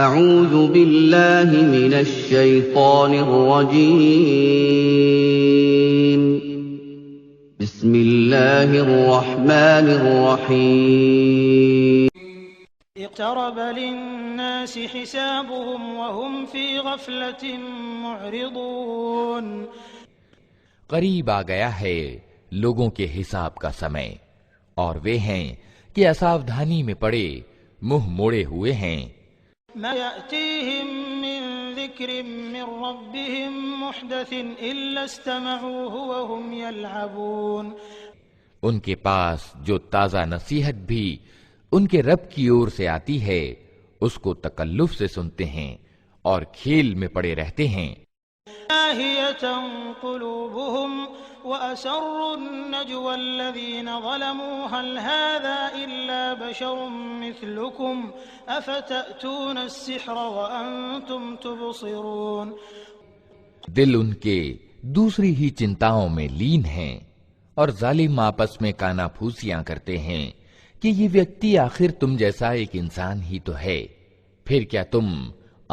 اعوذ باللہ من الشیطان الرجیم بسم اللہ الرحمن الرحیم اقترب للناس حسابهم وهم في غفلة معرضون قریب آ گیا ہے لوگوں کے حساب کا سمے اور وہ ہیں کہ اساودھانی میں پڑے منہ موڑے ہوئے ہیں. ما يأتيهم من ذكر من ربهم محدث إلا استمعوه وهم يلعبون. ان کے پاس جو تازہ نصیحت بھی ان کے رب کی اور سے آتی ہے اس کو تکلف سے سنتے ہیں اور کھیل میں پڑے رہتے ہیں. لاهية قلوبهم وأسروا النجوى الذين ظلموا هل هذا إلا بشر مثلكم أفتأتون السحر وأنتم تبصرون. دل ان کے دوسری ہی چنتاؤں میں لین ہیں اور ظالم آپس میں کانا پھوسیاں کرتے ہیں کہ یہ ویکتی آخر تم جیسا ایک انسان ہی تو ہے، پھر کیا تم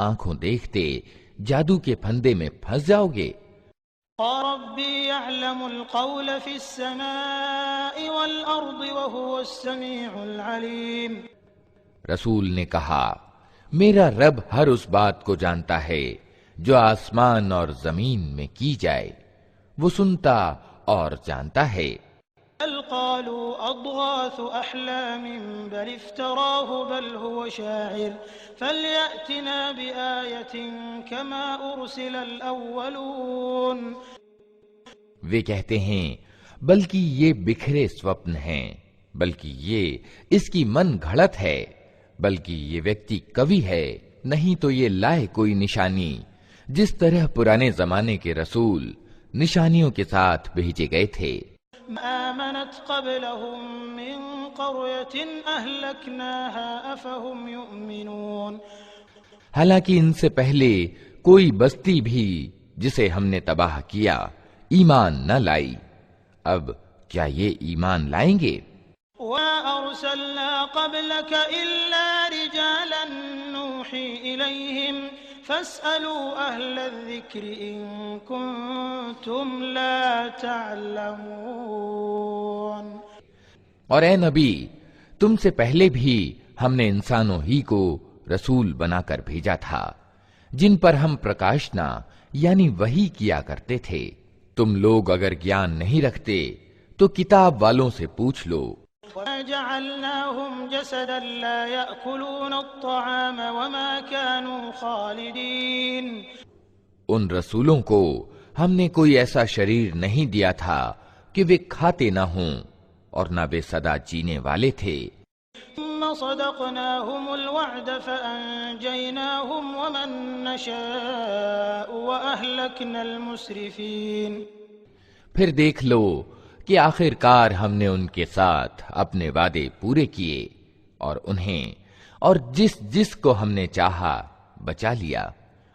آنکھوں دیکھتے جادو کے پھندے میں پھنس جاؤ گے. ربي يعلم القول في السماء والأرض وهو السميع العليم. رسول نے کہا میرا رب ہر اس بات کو جانتا ہے جو آسمان اور زمین میں کی جائے، وہ سنتا اور جانتا ہے. بل قالوا أضغاث أحلام بل افتراه بل هو شاعر فليأتنا بآية كما أرسل الأولون. وہ کہتے ہیں بلکہ یہ بکھرے سوپن ہیں، بلکہ یہ اس کی من گھڑت ہے، بلکہ یہ ویکتی کوی ہے، نہیں تو یہ لائے کوئی نشانی جس طرح پرانے زمانے کے رسول نشانیوں کے ساتھ بھیجے گئے تھے. آمنت قبلهم من قرية أهلكناها أفهم يؤمنون. حالانکہ ان سے پہلے کوئی بستی بھی جسے ہم نے تباہ کیا ایمان نہ لائی، اب کیا یہ ایمان لائیں گے؟ وَمَا أَرْسَلْنَا قَبْلَكَ إِلَّا رِجَالًا نُوحِي إِلَيْهِمْ فَاسْأَلُوا أَهْلَ الذِّكْرِ إِن كُنتُمْ لَا تَعْلَمُونَ. اور اے نبی، تم سے پہلے بھی ہم نے انسانوں ہی کو رسول بنا کر بھیجا تھا جن پر ہم پرکاشنا یعنی وحی کیا کرتے تھے. تم لوگ اگر گیان نہیں رکھتے تو کتاب والوں سے پوچھ لو. وَمَا جَعَلْنَاهُمْ جَسَدًا لَا يَأْكُلُونَ الطَّعَامَ وَمَا كَانُوا خَالِدِينَ. ان رسولوں کو ہم نے کوئی ایسا شریر نہیں دیا تھا کہ وہ کھاتے نہ ہوں اور نہ بے صدا جینے والے تھے. ثُمَّ صَدَقْنَاهُمُ الْوَعْدَ فَأَنجَيْنَاهُمْ وَمَن نَّشَاءُ وَأَهْلَكْنَا الْمُسْرِفِينَ. پھر دیکھ لو کہ آخر کار ہم نے ان کے ساتھ اپنے وعدے پورے کیے اور انہیں اور جس کو ہم نے چاہا بچا لیا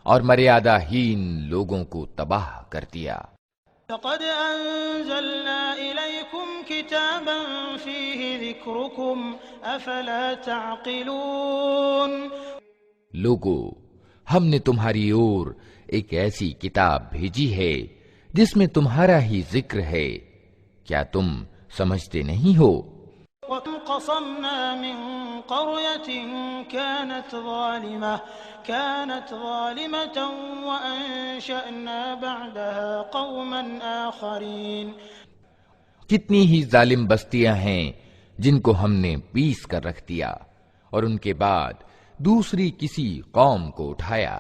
اور مریادہ ہین لوگوں کو تباہ کر دیا. لقد أنزلنا إليكم كتابا فيه ذكركم أفلا تعقلون. لوگو، ہم نے تمہاری اور ایک ایسی کتاب بھیجی ہے جس میں تمہارا ہی ذکر ہے، کیا تم سمجھتے نہیں ہو؟ وَكَمْ قَصَمْنَا مِنْ قَرْيَةٍ كَانَتْ ظَالِمَةً وَأَنشَأْنَا بَعْدَهَا قَوْمًا آخَرِينَ. کتنی ہی ظالم بستیاں ہیں جن کو ہم نے پیس کر رکھ دیا اور ان کے بعد دوسری کسی قوم کو اٹھایا.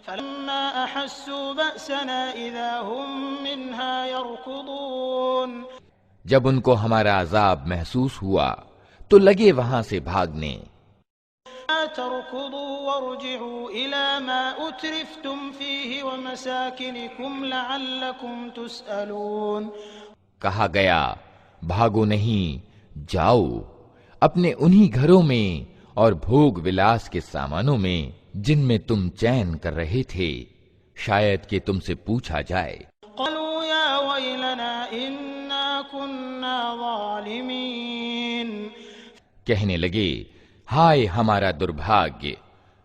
فَلَمَّا أَحَسُّوا بَأْسَنَا إِذَا هُمْ مِنْهَا يَرْكُضُونَ. جب ان کو ہمارا عذاب محسوس ہوا تو لگے وہاں سے بھاگنے. تركضوا وارجعوا إلى ما أترفتم فيه ومساكنكم لعلكم تسألون. کہا گیا بھاگو نہیں، جاؤ اپنے انہی گھروں میں اور بھوگ ولاس کے سامانوں میں جن میں تم چین کر رہے تھے، شاید کہ تم سے پوچھا جائے. قالوا يا ويلنا إنا كنا ظالمين. کہنے لگے ہائے ہمارا دربھاگیہ،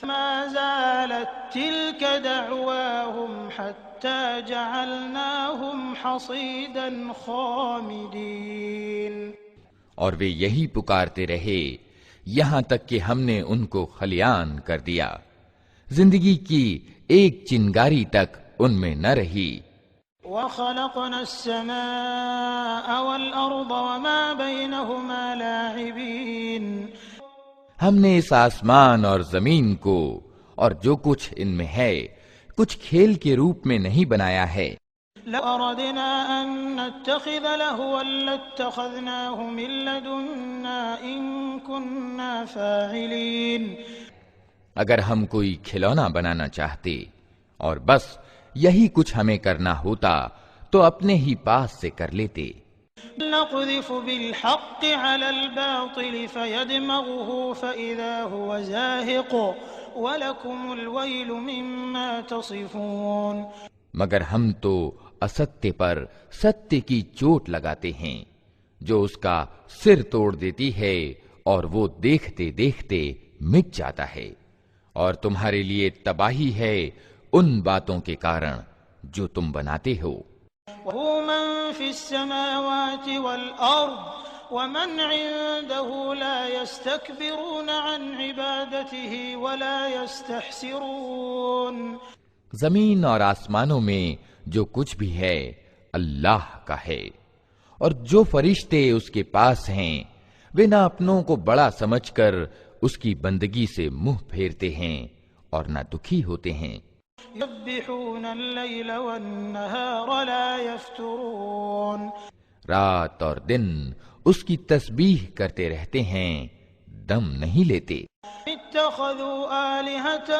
فما زالت تلك دعواهم حتى جعلناهم حصيدا خامدين، اور وہ یہی پکارتے رہے یہاں تک کہ ہم نے ان کو خلیان کر دیا، زندگی کی ایک چنگاری تک ان میں نہ رہی۔ وخلقنا السماء والأرض وما بينهما لاعبين، ہم نے اس آسمان اور زمین کو اور جو کچھ ان میں ہے کچھ کھیل کے روپ میں نہیں بنایا ہے۔ لو أردنا أن نتخذ لهوا لاتخذناه من لدنا إن كنا فاعلين، اگر ہم کوئی کھلونا بنانا چاہتے اور بس یہی کچھ ہمیں کرنا ہوتا تو اپنے ہی پاس سے کر لیتے۔ نقذف بالحق على الباطل فيدمغه فإذا هو زاهق ولكم الويل مما تصفون، مگر ہم تو استے پر ستیہ کی چوٹ لگاتے ہیں جو اس کا سر توڑ دیتی ہے اور وہ دیکھتے دیکھتے مٹ جاتا ہے، اور تمہارے لیے تباہی ہے ان باتوں کے کارن جو تم بناتے ہو۔ وهو من في السماوات والأرض ومن عنده لا يستكبرون عن عبادته ولا يستحسرون، زمین اور آسمانوں میں جو کچھ بھی ہے اللہ کا ہے، اور جو فرشتے اس کے پاس ہیں وہ نہ اپنوں کو بڑا سمجھ کر اس کی بندگی سے منہ پھیرتے ہیں اور نہ دکھی ہوتے ہیں۔ يسبحون الليل والنهار لا يفترون، رات اور دن اس کی تسبیح کرتے رہتے ہیں، دم نہیں لیتے۔ اتخذوا آلهة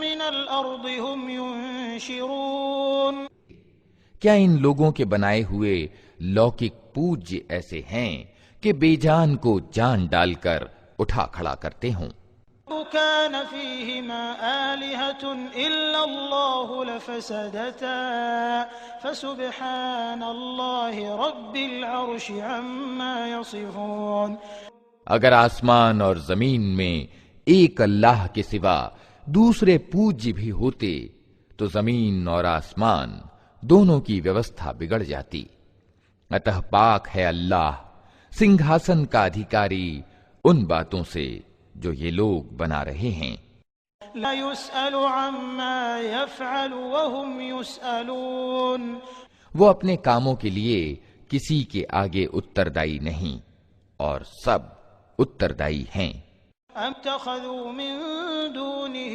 من الأرض هم ينشرون، کیا ان لوگوں کے بنائے ہوئے لوکک پوجیہ ایسے ہیں کہ بے جان کو جان ڈال کر اٹھا کھڑا کرتے ہوں؟ كان فيهما آلهة إلا الله لفسدتا فسبحان الله رب العرش عما يصفون، اگر آسمان اور زمین میں ایک اللہ کے سوا دوسرے پوجیہ بھی ہوتے تو زمین اور آسمان دونوں کی ویوستھا بگڑ جاتی۔ اتہ پاک ہے اللہ سنگھاسن کا ادھیکاری ان باتوں سے جو یہ لوگ بنا رہے ہیں۔ لا يسأل عما يفعل وهم يسألون، وہ اپنے کاموں کے لیے کسی کے آگے اتردائی نہیں اور سب اتردائی ہیں۔ ام اتخذوا من دونه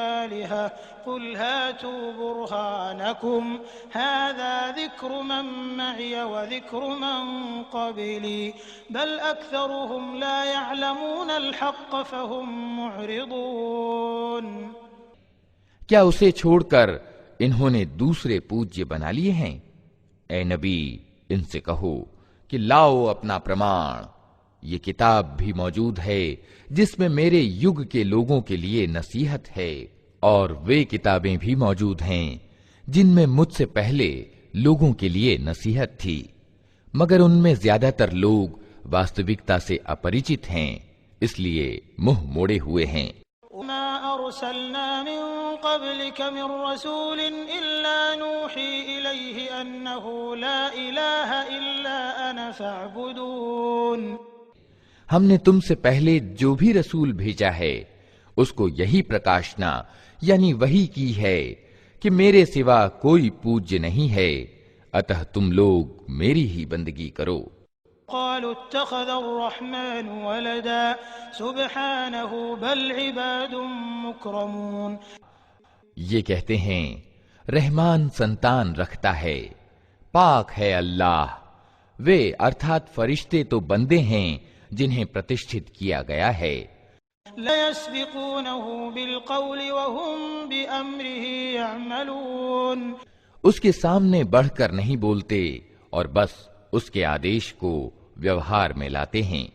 آلهة قل هاتوا برهانكم هذا ذكر من معي وذكر من قبلي بل أكثرهم لا يعلمون الحق فهم معرضون، کیا اسے چھوڑ کر انہوں نے دوسرے پوجیہ بنا لیے ہیں؟ اے نبی ان سے کہو کہ لاؤ اپنا پرمان، یہ کتاب بھی موجود ہے جس میں میرے یگ کے لوگوں کے لیے نصیحت ہے، اور وہ کتابیں بھی موجود ہیں جن میں مجھ سے پہلے لوگوں کے لیے نصیحت تھی، مگر ان میں زیادہ تر لوگ واستوکتا سے اپریچت ہیں، اس لیے منہ موڑے ہوئے ہیں۔ وما أرسلنا من قبلك من رسول إلا نوحي إليه أنه لا إله إلا أنا فاعبدون، ہم نے تم سے پہلے جو بھی رسول بھیجا ہے اس کو یہی پرکاشنا یعنی وہی کی ہے کہ میرے سوا کوئی پوجیہ نہیں ہے، اتہ تم لوگ میری ہی بندگی کرو۔ قالوا اتخذ الرحمن ولدا سبحانه بل عباد مکرمون، یہ کہتے ہیں رحمان سنتان رکھتا ہے، پاک ہے اللہ، وہ ارتھات فرشتے تو بندے ہیں جنہیں پرتشٹھت کیا گیا ہے۔ لا يسبقونه بالقول وهم بأمره يعملون، اس کے سامنے بڑھ کر نہیں بولتے اور بس اس کے آدیش کو ویوہار میں لاتے ہیں۔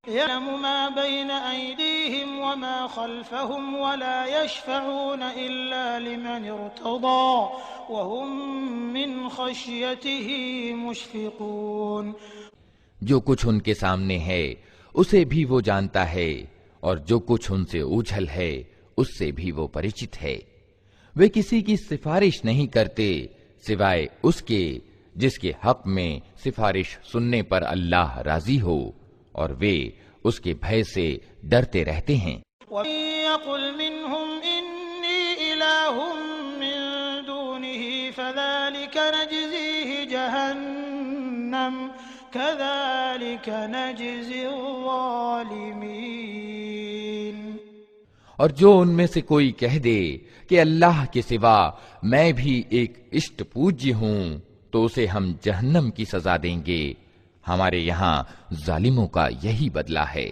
يعلم ما بين أيديهم وما خلفهم ولا يشفعون إلا لمن ارتضى وهم من خشيته مشفقون، جو کچھ ان کے سامنے ہے اسے بھی وہ جانتا ہے اور جو کچھ ان سے اوجھل ہے اس سے بھی وہ پریچت ہے۔ وہ کسی کی سفارش نہیں کرتے سوائے اس کے جس کے حق میں سفارش سننے پر اللہ راضی ہو، اور وہ اس کے بھے سے ڈرتے رہتے ہیں۔ وَيَقُلْ مِنْهُمْ إِنِّي إِلَٰهٌ مِّن دُونِهِ فَذَلِكَ نَجْزِيهِ جَهَنَّمَ كَذَلِكَ نَجْزِي الظَّالِمِينَ۔ اور جو ان میں سے کوئی کہہ دے کہ اللہ کے سوا میں بھی ایک اشٹ پوجیہ ہوں تو اسے ہم جہنم کی سزا دیں گے، ہمارے یہاں ظالموں کا یہی بدلہ ہے۔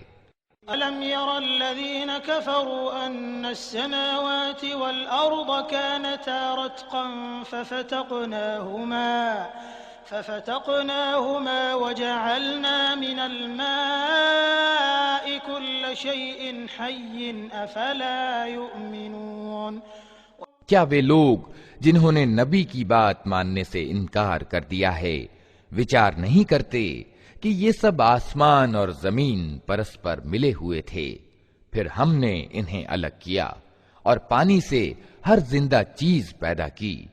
أَلَمْ يَرَ الَّذِينَ كَفَرُوا أَنَّ السَّمَاوَاتِ وَالْأَرْضَ كَانَتَا رَتْقًا فَفَتَقْنَاهُمَا وَجَعَلْنَا مِنَ الْمَاءِ كُلَّ شَيْءٍ حَيٍّ أَفَلَا يُؤْمِنُونَ۔ کیا وہ لوگ جنہوں نے نبی کی بات ماننے سے انکار کر دیا ہے وچار نہیں کرتے کہ یہ سب آسمان اور زمین پرسپر ملے ہوئے تھے، پھر ہم نے انہیں الگ کیا اور پانی سے ہر زندہ چیز پیدا کی،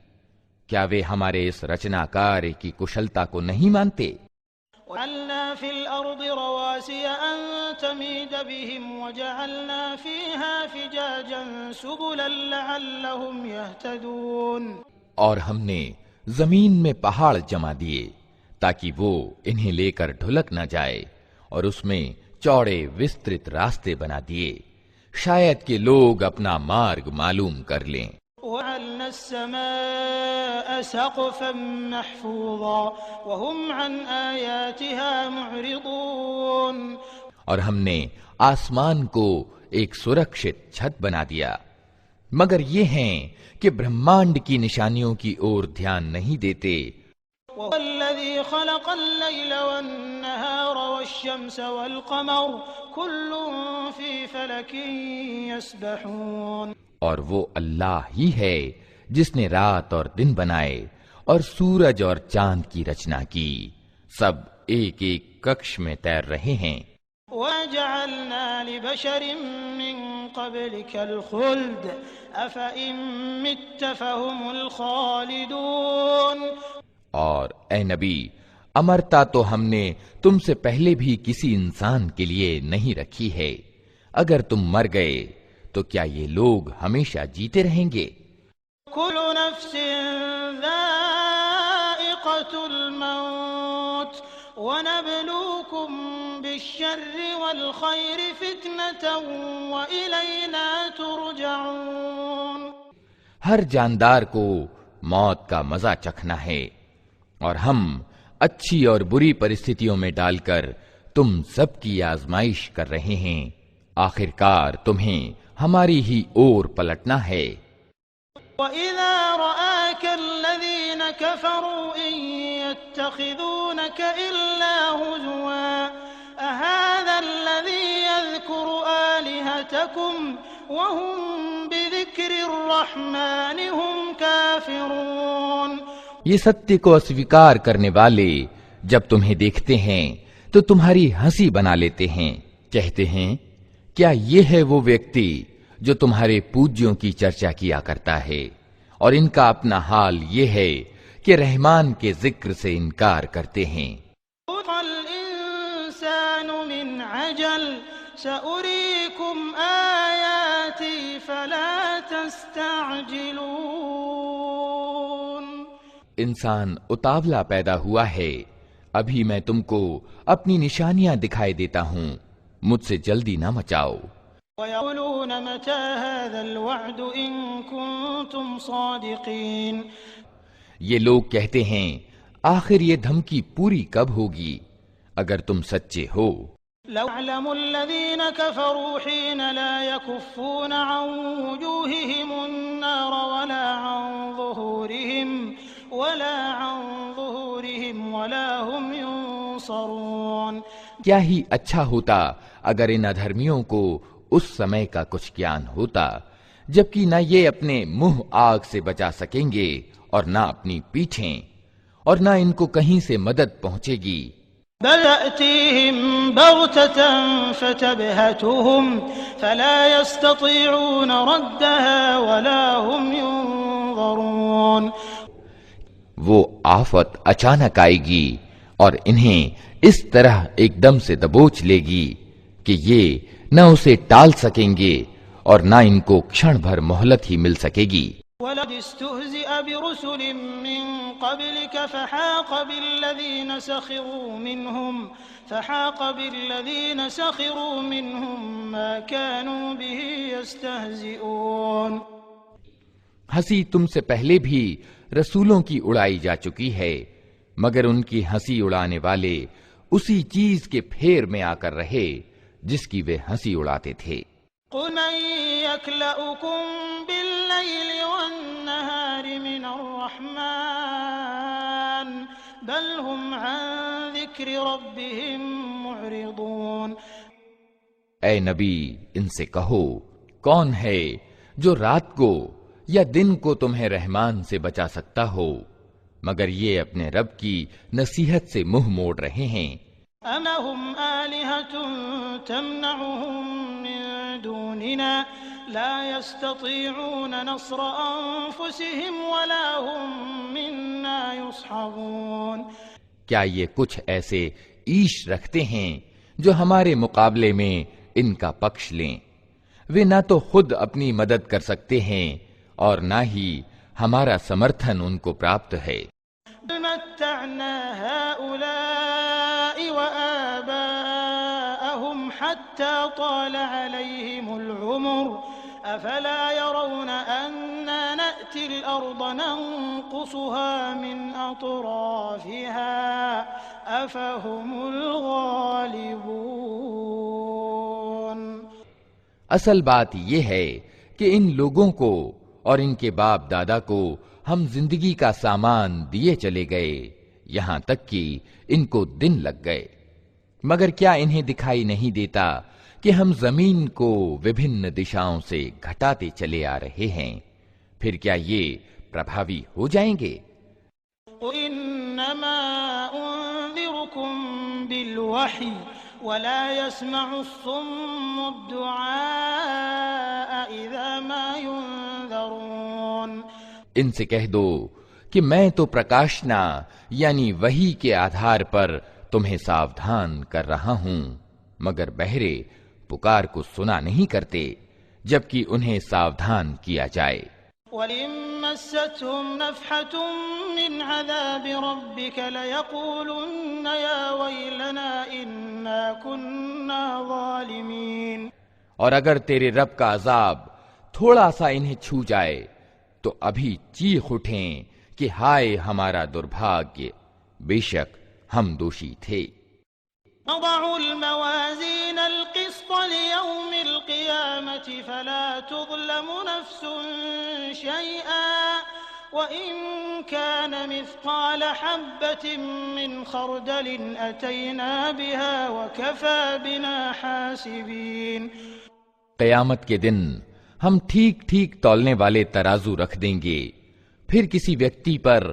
کیا وہ ہمارے اس رچناکار کی کشلتا کو نہیں مانتے؟ وَجَعَلْنَا فِي الْأَرْضِ رَوَاسِيَ أَن تَمِيدَ بِهِمْ وَجَعَلْنَا فِيهَا فِجَاجًا سُبُلًا لَعَلَّهُمْ يَهْتَدُونَ۔ اور ہم نے زمین میں پہاڑ جما دیے تاکہ وہ انہیں لے کر ڈھلک نہ جائے، اور اس میں چوڑے وسترت راستے بنا دیے شاید کہ لوگ اپنا مارگ معلوم کر لیں۔ وَجَعَلْنَا السَّمَاءَ سَقْفًا مَحْفُوظًا وَهُمْ عَنْ آيَاتِهَا مُعْرِضُونَ۔ اور ہم نے آسمان کو ایک سرکشت چھت بنا دیا، مگر یہ ہیں کہ برہمانڈ کی نشانیوں کی اور دھیان نہیں دیتے۔ وَهُوَ الَّذِي خَلَقَ اللَّيْلَ وَالنَّهَارَ وَالشَّمْسَ وَالْقَمَرَ كُلٌّ فِي فَلَكٍ يَسْبَحُونَ۔ اور وہ اللہ ہی ہے جس نے رات اور دن بنائے اور سورج اور چاند کی رچنا کی، سب ایک ایک ککش میں تیر رہے ہیں۔ وَجَعَلْنَا لِبَشَرٍ مِّن قَبْلِكَ الْخُلْدَ أَفَإِن مِّتَّ فَهُمُ الْخَالِدُونَ۔ اور اے نبی، امرتا تو ہم نے تم سے پہلے بھی کسی انسان کے لیے نہیں رکھی ہے، اگر تم مر گئے تو کیا یہ لوگ ہمیشہ جیتے رہیں گے؟ كُلُّ نَفْسٍ ذَائِقَةُ الْمَوْتِ وَنَبْلُوكُم بِالشَّرِّ وَالْخَيْرِ فِتْنَةً وَإِلَيْنَا تُرْجَعُونَ۔ ہر جاندار کو موت کا مزہ چکھنا ہے، اور ہم اچھی اور بری پرستھتیوں میں ڈال کر تم سب کی آزمائش کر رہے ہیں، آخر کار تمہیں ہماری ہی اور پلٹنا ہے۔ وَإِذَا رَآكَ الَّذِينَ كَفَرُوا إِن يَتَّخِذُونَكَ إِلَّا هُزُوًا أَهَذَا الَّذِي يَذْكُرُ آلِهَتَكُمْ وَهُمْ بِذِكْرِ الرَّحْمَنِ هُمْ كَافِرُونَ۔ یہ ستیہ کو اسویکار کرنے والے جب تمہیں دیکھتے ہیں تو تمہاری ہنسی بنا لیتے ہیں، کہتے ہیں کیا یہ ہے وہ ویکتی جو تمہارے پوجیوں کی چرچا کیا کرتا ہے، اور ان کا اپنا حال یہ ہے کہ رحمان کے ذکر سے انکار کرتے ہیں۔ الْإِنسَانُ مِنْ عَجَلٍ سَأُرِيكُمْ آيَاتِي فَلَا تَسْتَعْجِلُونَ۔ انسان اتاولا پیدا ہوا ہے، ابھی میں تم کو اپنی نشانیاں دکھائی دیتا ہوں، مجھ سے جلدی نہ مچاؤ۔ وَيَقُولُونَ مَتَى هَذَا الْوَعْدُ إِن كُنتُمْ صَادِقِينَ۔ یہ لوگ کہتے ہیں آخر یہ دھمکی پوری کب ہوگی اگر تم سچے ہو۔ لَوْ يَعْلَمُ الَّذِينَ كَفَرُوا حِينَ لَا يَكُفُّونَ عَن وُجُوهِهِمُ النَّارَ وَلَا عَن ظُهُورِهِمْ وَلَا هُمْ يُنصَرُونَ۔ کیا ہی اچھا ہوتا اگر ان ادھرمیوں کو اس سمے کا کچھ گیان ہوتا جبکہ نہ یہ اپنے منہ آگ سے بچا سکیں گے اور نہ اپنی پیٹھیں، اور نہ ان کو کہیں سے مدد پہنچے گی۔ بل يأتيهم بغتة فتبهتهم فلا يستطيعون ردها ولا هم ينظرون. وہ آفت اچانک آئے گی اور انہیں اس طرح ایک دم سے دبوچ لے گی کہ یہ نہ اسے ٹال سکیں گے اور نہ ان کو کھڑ بھر مہلت ہی مل سکے گی. وَلَقَدِ اسْتُهْزِئَ بِرُسُلٍ مِّن قَبْلِكَ فَحَاقَ بِالَّذِينَ سَخِرُوا مِنْهُم مَّا كَانُوا بِهِ يَسْتَهْزِئُونَ. ہنسی تم سے پہلے بھی رسولوں کی اڑائی جا چکی ہے، مگر ان کی ہنسی اڑانے والے اسی چیز کے پھیر میں آ کر رہے جس کی وہ ہنسی اڑاتے تھے. قُلْ مَن يَكْلَؤُكُم بِاللَّيْلِ وَالنَّهَارِ مِنَ الرَّحْمَٰنِ بَلْ هُمْ عَن ذِكْرِ رَبِّهِم مُّعْرِضُونَ. اے نبی ان سے کہو کون ہے جو رات کو یا دن کو تمہیں رحمان سے بچا سکتا ہو مگر یہ اپنے رب کی نصیحت سے منہ موڑ رہے ہیں. أَمْ لَهُمْ آلِهَةٌ تَمْنَعُهُم مِّن دُونِنَا لَا يَسْتَطِيعُونَ نَصْرَ أَنفُسِهِمْ وَلَا هُم مِّنَّا يُصْحَبُونَ. کیا یہ کچھ ایسے عیش رکھتے ہیں جو ہمارے مقابلے میں ان کا پکش لیں؟ وہ نہ تو خود اپنی مدد کر سکتے ہیں اور نہ ہی ہمارا سمرتھن ان کو پراپت ہے. مَتَّعْنَا هَٰؤُلَاءِ وَآبَاءَهُمْ حَتَّىٰ طَالَ عَلَيْهِمُ الْعُمُرُ أَفَلَا يَرَوْنَ أَنَّا نَأْتِي الْأَرْضَ نَنقُصُهَا مِنْ أَطْرَافِهَا أَفَهُمُ الْغَالِبُونَ. اصل بات یہ ہے کہ ان لوگوں کو اور ان کے باپ دادا کو ہم زندگی کا سامان دیے چلے گئے یہاں تک کہ ان کو دن لگ گئے، مگر کیا انہیں دکھائی نہیں دیتا کہ ہم زمین کو وبھن دشاؤں سے گھٹاتے چلے آ رہے ہیں؟ پھر کیا یہ پربھاوی ہو جائیں گے؟ انما انذركم بالوحی ولا يسمع الصم الدعاء اذا ما ينذرون. ان سے کہہ دو کہ میں تو پرکاشنا یعنی وحی کے آدھار پر تمہیں ساودھان کر رہا ہوں، مگر بہرے پکار کو سنا نہیں کرتے جبکہ انہیں ساودھان کیا جائے. وَإِن مَّسَّتْهُمْ نَفْحَةٌ مِّنْ عَذَابِ رَبِّكَ لَيَقُولُنَّ يَا وَيْلَنَا إِنَّا كُنَّا ظَالِمِينَ. اور اگر تیرے رب کا عذاب تھوڑا سا انہیں چھو جائے تو ابھی چیخ اٹھیں کہ ہائے ہمارا دربھاگیہ، بے شک ہم دوشی تھے. نضع الموازين القسط ليوم القيامة فلا تظلم نفس شيئا وإن كان مثقال حبة من خردل أتينا بها وكفى بنا حاسبين. قیامت کے دن ہم ٹھیک ٹھیک تولنے والے ترازو رکھ دیں گے، پھر کسی ویکتی پر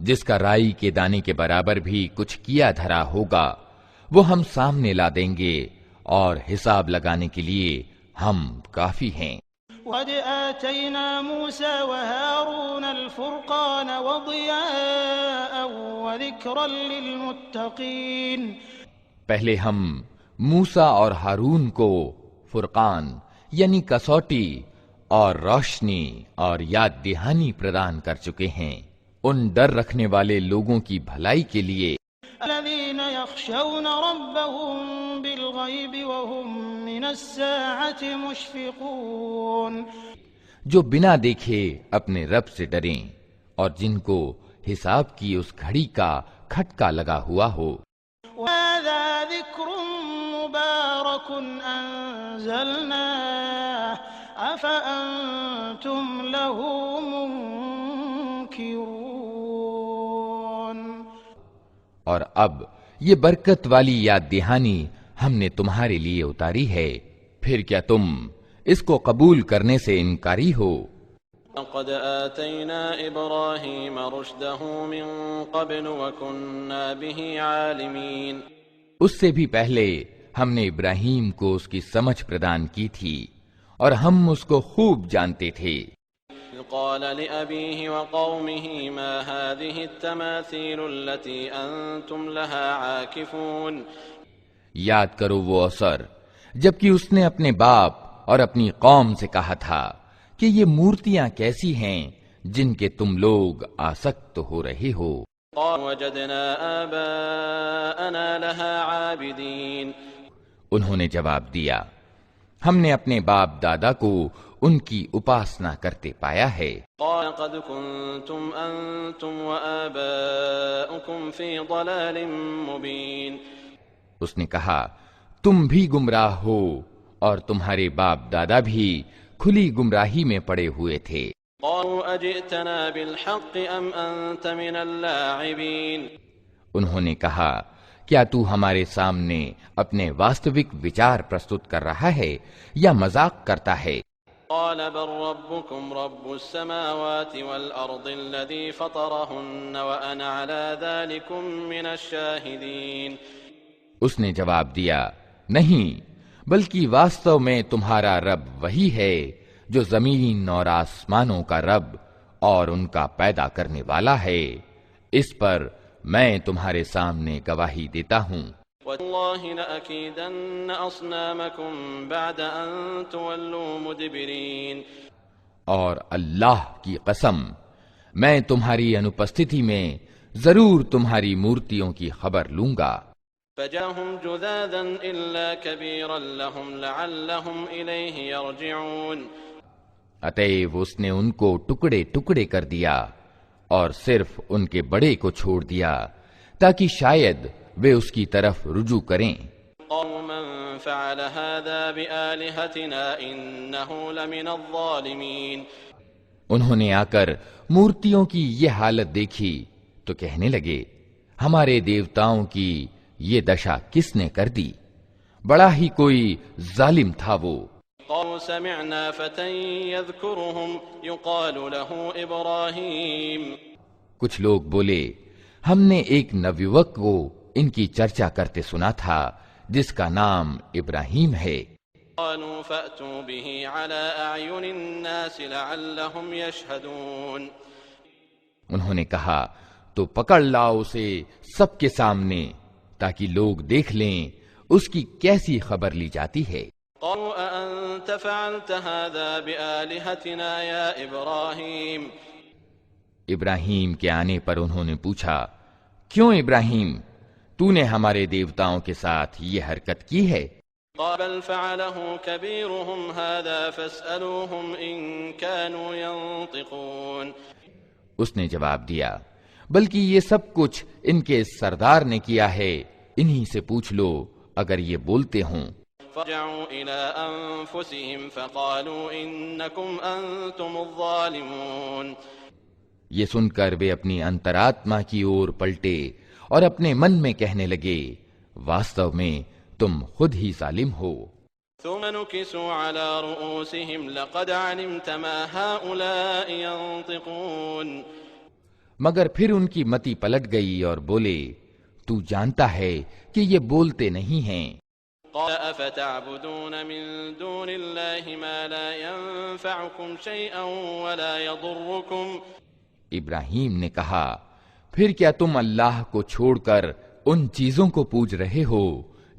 جس کا رائی کے دانے کے برابر بھی کچھ کیا دھرا ہوگا وہ ہم سامنے لا دیں گے اور حساب لگانے کے لیے ہم کافی ہیں. وَقَدْ آتَيْنَا مُوسَىٰ وَهَارُونَ الْفُرْقَانَ وَضِيَاءً وَذِكْرًا لِّلْمُتَّقِينَ. پہلے ہم موسیٰ اور ہارون کو فرقان یعنی کسوٹی اور روشنی اور یاد دہانی پردان کر چکے ہیں ان ڈر رکھنے والے لوگوں کی بھلائی کے لیے. الذين يخشون ربهم بالغيب وهم من الساعة مشفقون. جو بنا دیکھے اپنے رب سے ڈریں اور جن کو حساب کی اس گھڑی کا کھٹکا لگا ہوا ہو. وهذا ذكر مبارك أنزلناه أفأنتم له منكرون. اور اب یہ برکت والی یاد دہانی ہم نے تمہارے لیے اتاری ہے، پھر کیا تم اس کو قبول کرنے سے انکاری ہو؟ لقد آتينا إبراهيم رشده من قبل وكنا به عالمين. اس سے بھی پہلے ہم نے ابراہیم کو اس کی سمجھ پردان کی تھی اور ہم اس کو خوب جانتے تھے. قال لأبيه وقومه ما هذه التماثيل التي أنتم لها عاكفون. یاد کرو وہ اوسر جبکہ اس نے اپنے باپ اور اپنی قوم سے کہا تھا کہ یہ مورتیاں کیسی ہیں جن کے تم لوگ آسکت ہو رہے ہو. قال وجدنا آباءنا لها عابدين. انہوں نے جواب دیا ہم نے اپنے باپ دادا کو ان کی اپاسنا کرتے پایا ہے. قال قد كنتم أنتم وآباؤكم في ضلال مبين. اس نے کہا تم بھی گمراہ ہو اور تمہارے باپ دادا بھی کھلی گمراہی میں پڑے ہوئے تھے. قالوا أجئتنا بالحق أم أنت من اللاعبين. انہوں نے کہا کیا تو ہمارے سامنے اپنے واستوک وچار پرستت کر رہا ہے یا مذاق کرتا ہے؟ قال بل ربكم رب السماوات والأرض الذي فطرهن وأنا على ذلكم من الشاهدين. اس نے جواب دیا نہیں بلکہ واستو میں تمہارا رب وہی ہے جو زمین اور آسمانوں کا رب اور ان کا پیدا کرنے والا ہے. اس پر میں تمہارے سامنے گواہی دیتا ہوں. والله لأكيدن أصنامكم بعد أن تولوا مدبرين. اور اللہ کی قسم میں تمہاری انوپستھی میں ضرور تمہاری مورتیوں کی خبر لوں گا. فجاءهم جذاذا إلا كبيرا لهم لعلهم إليه يرجعون. اتیو اس نے ان کو ٹکڑے ٹکڑے کر دیا اور صرف ان کے بڑے کو چھوڑ دیا تاکہ شاید وہ اس کی طرف رجوع کریں. قوما فعل هذا بآلهتنا إنه لمن الظالمين. انہوں نے آ کر مورتیوں کی یہ حالت دیکھی تو کہنے لگے ہمارے دیوتاؤں کی یہ دشا کس نے کر دی؟ بڑا ہی کوئی ظالم تھا وہ. قالوا سمعنا فتى يذكرهم يقال له إبراهيم. کچھ لوگ بولے ہم نے ایک نویوک کو ان کی چرچا کرتے سنا تھا جس کا نام ابراہیم ہے. قالوا فأتوا به على أعين الناس لعلهم يشهدون. انہوں نے کہا تو پکڑ لاؤ اسے سب کے سامنے تاکہ لوگ دیکھ لیں اس کی کیسی خبر لی جاتی ہے. قالوا أأنت فعلت هذا بآلهتنا يا إبراهيم. ابراہیم کے آنے پر انہوں نے پوچھا کیوں ابراہیم تو نے ہمارے دیوتاؤں کے ساتھ یہ حرکت کی ہے؟ قال بل فعله كبيرهم هذا فاسألوهم إن كانوا ينطقون. اس نے جواب دیا بلکہ یہ سب کچھ ان کے سردار نے کیا ہے انہی سے پوچھ لو اگر یہ بولتے ہوں. فرجعوا إلى أنفسهم فقالوا إنكم أنتم الظالمون. یہ سن کر وہ اپنی انتراتما کی اور پلٹے اور اپنے من میں کہنے لگے واستو میں تم خود ہی ظالم ہو. ثم نكسوا على رؤوسهم لقد علمت ما هؤلاء ينطقون. مگر پھر ان کی متی پلٹ گئی اور بولے تو جانتا ہے کہ یہ بولتے نہیں ہیں. قال أفتعبدون من دون الله ما لا ينفعكم شيئا ولا يضركم. ابراہیم نے کہا پھر کیا تم اللہ کو چھوڑ کر ان چیزوں کو پوج رہے ہو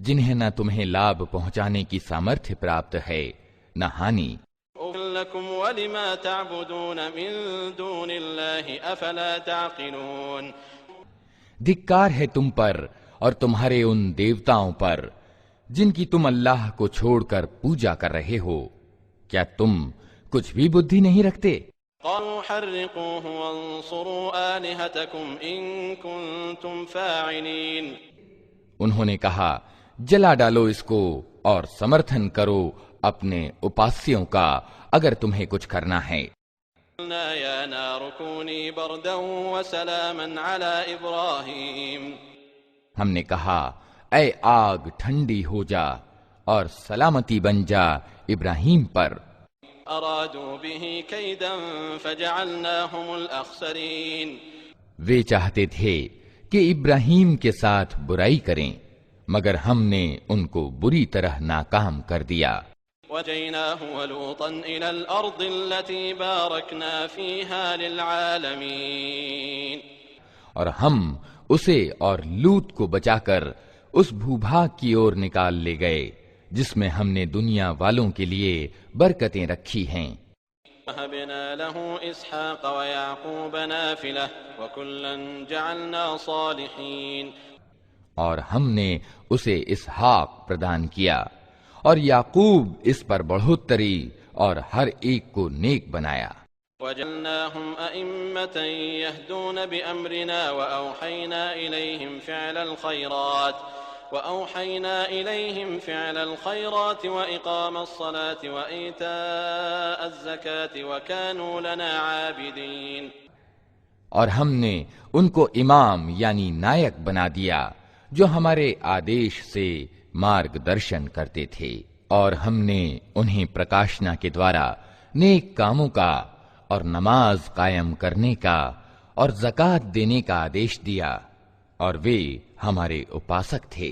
جنہیں نہ تمہیں لابھ پہنچانے کی سامرتھ پراپت ہے نہ ہانی. لكم ولما تعبدون من دون الله افلا تعقلون. دھکار ہے تم پر اور تمہارے ان دیوتاؤں پر جن کی تم اللہ کو چھوڑ کر پوجا کر رہے ہو. کیا تم کچھ بھی بدھی نہیں رکھتے؟ قالوا حرقوه وانصروا آلهتكم إن كنتم فاعلين. انہوں نے کہا جلا ڈالو اس کو اور سمرتھن کرو اپنے اپاسیوں کا اگر تمہیں کچھ کرنا ہے. يا نار كوني بردا وسلاما على إبراهيم. ہم نے کہا اے آگ ٹھنڈی ہو جا اور سلامتی بن جا ابراہیم پر. أرادوا به كيدا فجعلناهم الأخسرين. وہ چاہتے تھے کہ ابراہیم کے ساتھ برائی کریں، مگر ہم نے ان کو بری طرح ناکام کر دیا. وَجَيْنَاهُ وَلُوطًا إِلَى الْأَرْضِ الَّتِي بَارَكْنَا فِيهَا لِلْعَالَمِينَ. اور ہم اسے اور لوط کو بچا کر اس بھوبھاگ کی اور نکال لے گئے جس میں ہم نے دنیا والوں کے لیے برکتیں رکھی ہیں. وَهَبْنَا لَهُ إِسْحَاقَ وَيَعْقُوبَ نَافِلَةً وَكُلًّا جَعَلْنَا صَالِحِينَ. اور ہم نے اسے اسحاق پردان کیا اور یعقوب اس پر بڑھوتری اور ہر ایک کو نیک بنایا. وَجَعَلْنَاهُمْ أَئِمَّةً يَهْدُونَ بِأَمْرِنَا وَأَوْحَيْنَا إِلَيْهِمْ فِعْلَ الْخَيْرَاتِ وَإِقَامَ الصَّلَاةِ وَإِيتَاءَ الزَّكَاةِ وَكَانُوا لَنَا عَابِدِينَ. اور ہم نے ان کو امام یعنی نائک بنا دیا جو ہمارے آدیش سے مارگ درشن کرتے تھے، اور ہم نے انہیں پرکاشنا کے دوارا نیک کاموں کا اور نماز قائم کرنے کا اور زکوٰۃ دینے کا آدیش دیا، اور وہ ہمارے اپاسک تھے.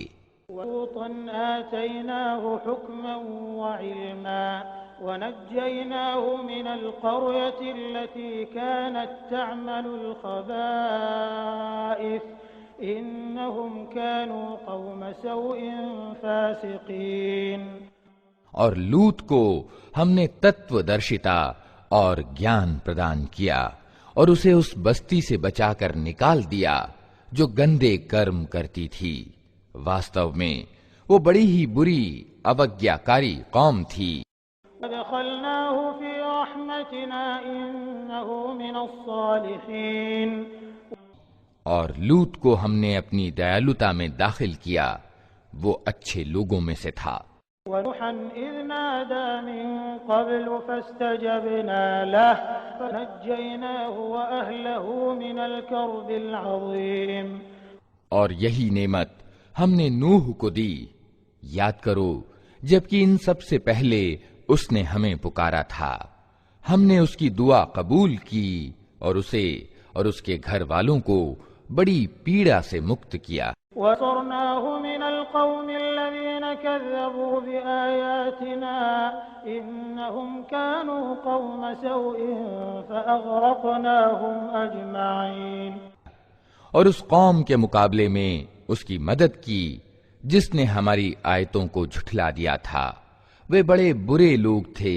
وَلُوطًا آتَيْنَاهُ حُكْمًا وَعِلْمًا وَنَجَّيْنَاهُ مِنَ الْقَرْيَةِ الَّتِي كَانَتْ تَعْمَلُ الْخَبَائِثَ إِنَّهُمْ كَانُوا قَوْمَ سَوْءٍ فَاسِقِينَ. اور لوط کو ہم نے تتو درشتا اور گیان پردان کیا اور اسے اس بستی سے بچا کر نکال دیا جو گندے کرم کرتی تھی. واستو میں وہ بڑی ہی بری اوگیاکاری قوم تھی. وَدَخَلْنَاهُ فِي رَحْمَتِنَا إِنَّهُ مِنَ الصَّالِحِينَ. اور لوط کو ہم نے اپنی دیالوتا میں داخل کیا، وہ اچھے لوگوں میں سے تھا. وَنُوحًا إِذْ نَادَى مِن قَبْلُ فَاسْتَجَبْنَا لَهُ فَنَجَّيْنَاهُ وَأَهْلَهُ مِنَ الْكَرْبِ الْعَظِيمِ. اور یہی نعمت ہم نے نوح کو دی. یاد کرو جبکہ ان سب سے پہلے اس نے ہمیں پکارا تھا، ہم نے اس کی دعا قبول کی اور اسے اور اس کے گھر والوں کو بڑی پیڑا سے مکت کیا. وَنَصَرْنَاهُ مِنَ الْقَوْمِ الَّذِينَ كَذَّبُوا بِآيَاتِنَا إِنَّهُمْ كَانُوا قَوْمَ سَوْءٍ فَأَغْرَقْنَاهُمْ أَجْمَعِينَ. اور اس قوم کے مقابلے میں اس کی مدد کی جس نے ہماری آیتوں کو جھٹلا دیا تھا. وہ بڑے برے لوگ تھے،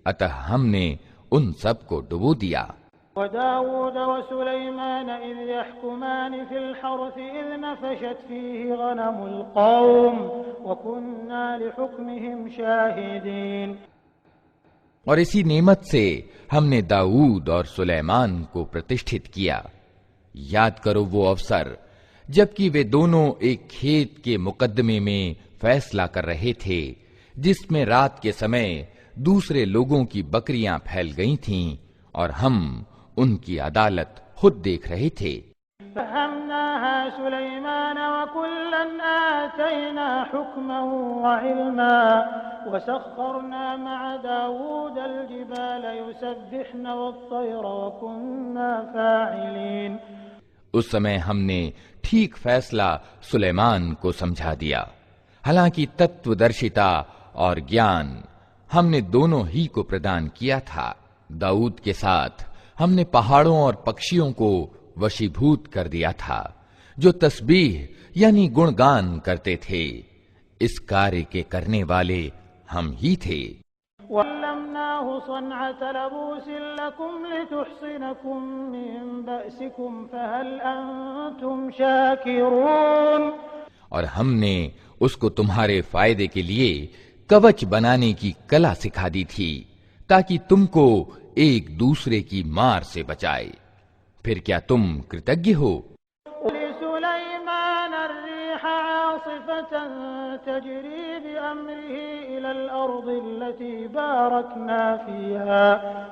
اتہ ہم نے ان سب کو ڈبو دیا. وَدَاوُودَ وَسُلَيْمَانَ إِذْ يَحْكُمَانِ فِي الْحَرْثِ إِذْ نَفَشَتْ فِيهِ غَنَمُ الْقَوْمِ وَكُنَّا لِحُكْمِهِمْ شَاهِدِينَ. اور اسی نعمت سے ہم نے داؤد اور سلیمان کو پرتشٹھت کیا. یاد کرو وہ افسر جبکہ وہ دونوں ایک کھیت کے مقدمے میں فیصلہ کر رہے تھے جس میں رات کے سمے دوسرے لوگوں کی بکریاں پھیل گئی تھیں اور ہم ان کی عدالت خود دیکھ رہے تھے. فَفَهَّمْنَاهَا سُلَيْمَانَ وَكُلًّا آتَيْنَا حُكْمًا وَعِلْمًا وَسَخَّرْنَا مَعَ دَاوُودَ الْجِبَالَ يُسَبِّحْنَ وَالطَّيْرَ وَكُنَّا فَاعِلِينَ. اس سمے ہم نے ٹھیک فیصلہ سلیمان کو سمجھا دیا، حالانکہ تتو درشتا اور گیان ہم نے دونوں ہی کو پردان کیا تھا. داؤد کے ساتھ ہم نے پہاڑوں اور پکشیوں کو وشیبھوت کر دیا تھا جو تسبیح یعنی گنگان کرتے تھے. اس کارے کے کرنے والے ہم ہی تھے. وَعَلَّمْنَاهُ صَنْعَةَ لَبُوسٍ لَكُمْ لِتُحْصِنَكُمْ مِنْ بَأْسِكُمْ فَهَلْ أَنْتُمْ شَاكِرُونَ. اور ہم نے اس کو تمہارے فائدے کے لیے کوچ بنانے کی کلا سکھا دی تھی تاکہ تم کو ایک دوسرے کی مار سے بچائے. پھر کیا تم کرتگی ہو؟ وَلِسُلَيْمَانَ الرِّيحَ عَاصِفَةً تَجْرِي بِأَمْرِهِ إِلَى الْأَرْضِ الَّتِي بَارَكْنَا فِيهَا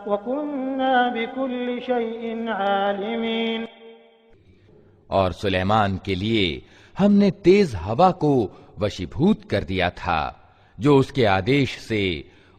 وَكُنَّا بِكُلِّ شَيْءٍ عَالِمِينَ. اور سلیمان کے لیے ہم نے تیز ہوا کو وشیبھوت کر دیا تھا جو اس کے آدیش سے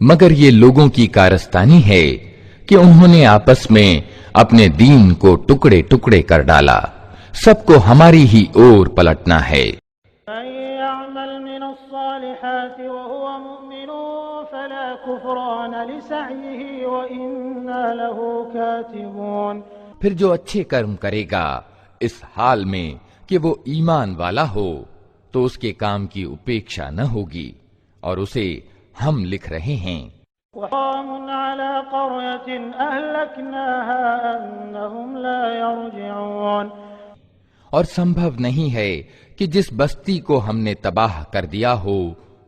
مگر یہ لوگوں کی کارستانی ہے کہ انہوں نے آپس میں اپنے دین کو ٹکڑے ٹکڑے کر ڈالا. سب کو ہماری ہی اور پلٹنا ہے. من يعمل من الصالحات وهو مؤمن فلا كفران لسعيه وإنا له كاتبون. پھر جو اچھے کرم کرے گا اس حال میں کہ وہ ایمان والا ہو تو اس کے کام کی اپیکشا نہ ہوگی اور اسے ہم لکھ رہے ہیں. وقام على قرية أهلكناها أنهم لا يرجعون. اور سمبھو نہیں ہے کہ جس بستی کو ہم نے تباہ کر دیا ہو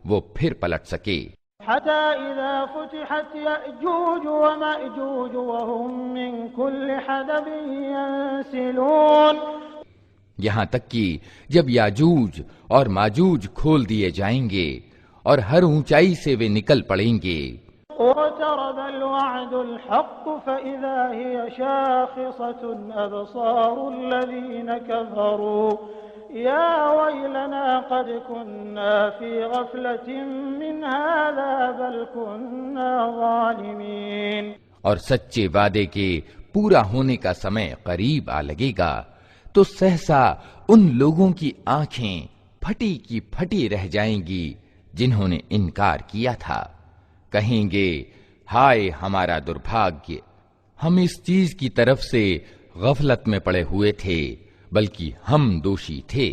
وہ پھر پلٹ سکے. حتى إذا فتحت يأجوج ومأجوج وهم من كل حدب ينسلون. یہاں تک کہ جب یاجوج اور ماجوج کھول دیے جائیں گے اور ہر اونچائی سے وہ نکل پڑیں گے. واقترب الوعد الحق فإذا هي شاخصة أبصار الذين كفروا يا ويلنا قد كنا في غفلة من هذا بل كنا ظالمين. اور سچے وعدے کے پورا ہونے کا سمے قریب آ لگے گا تو سہسا ان لوگوں کی آنکھیں پھٹی کی پھٹی رہ جائیں گی جنہوں نے انکار کیا تھا. کہیں گے ہائے ہمارا دربھاگیہ، ہم اس چیز کی طرف سے غفلت میں پڑے ہوئے تھے بلکہ ہم دوشی تھے.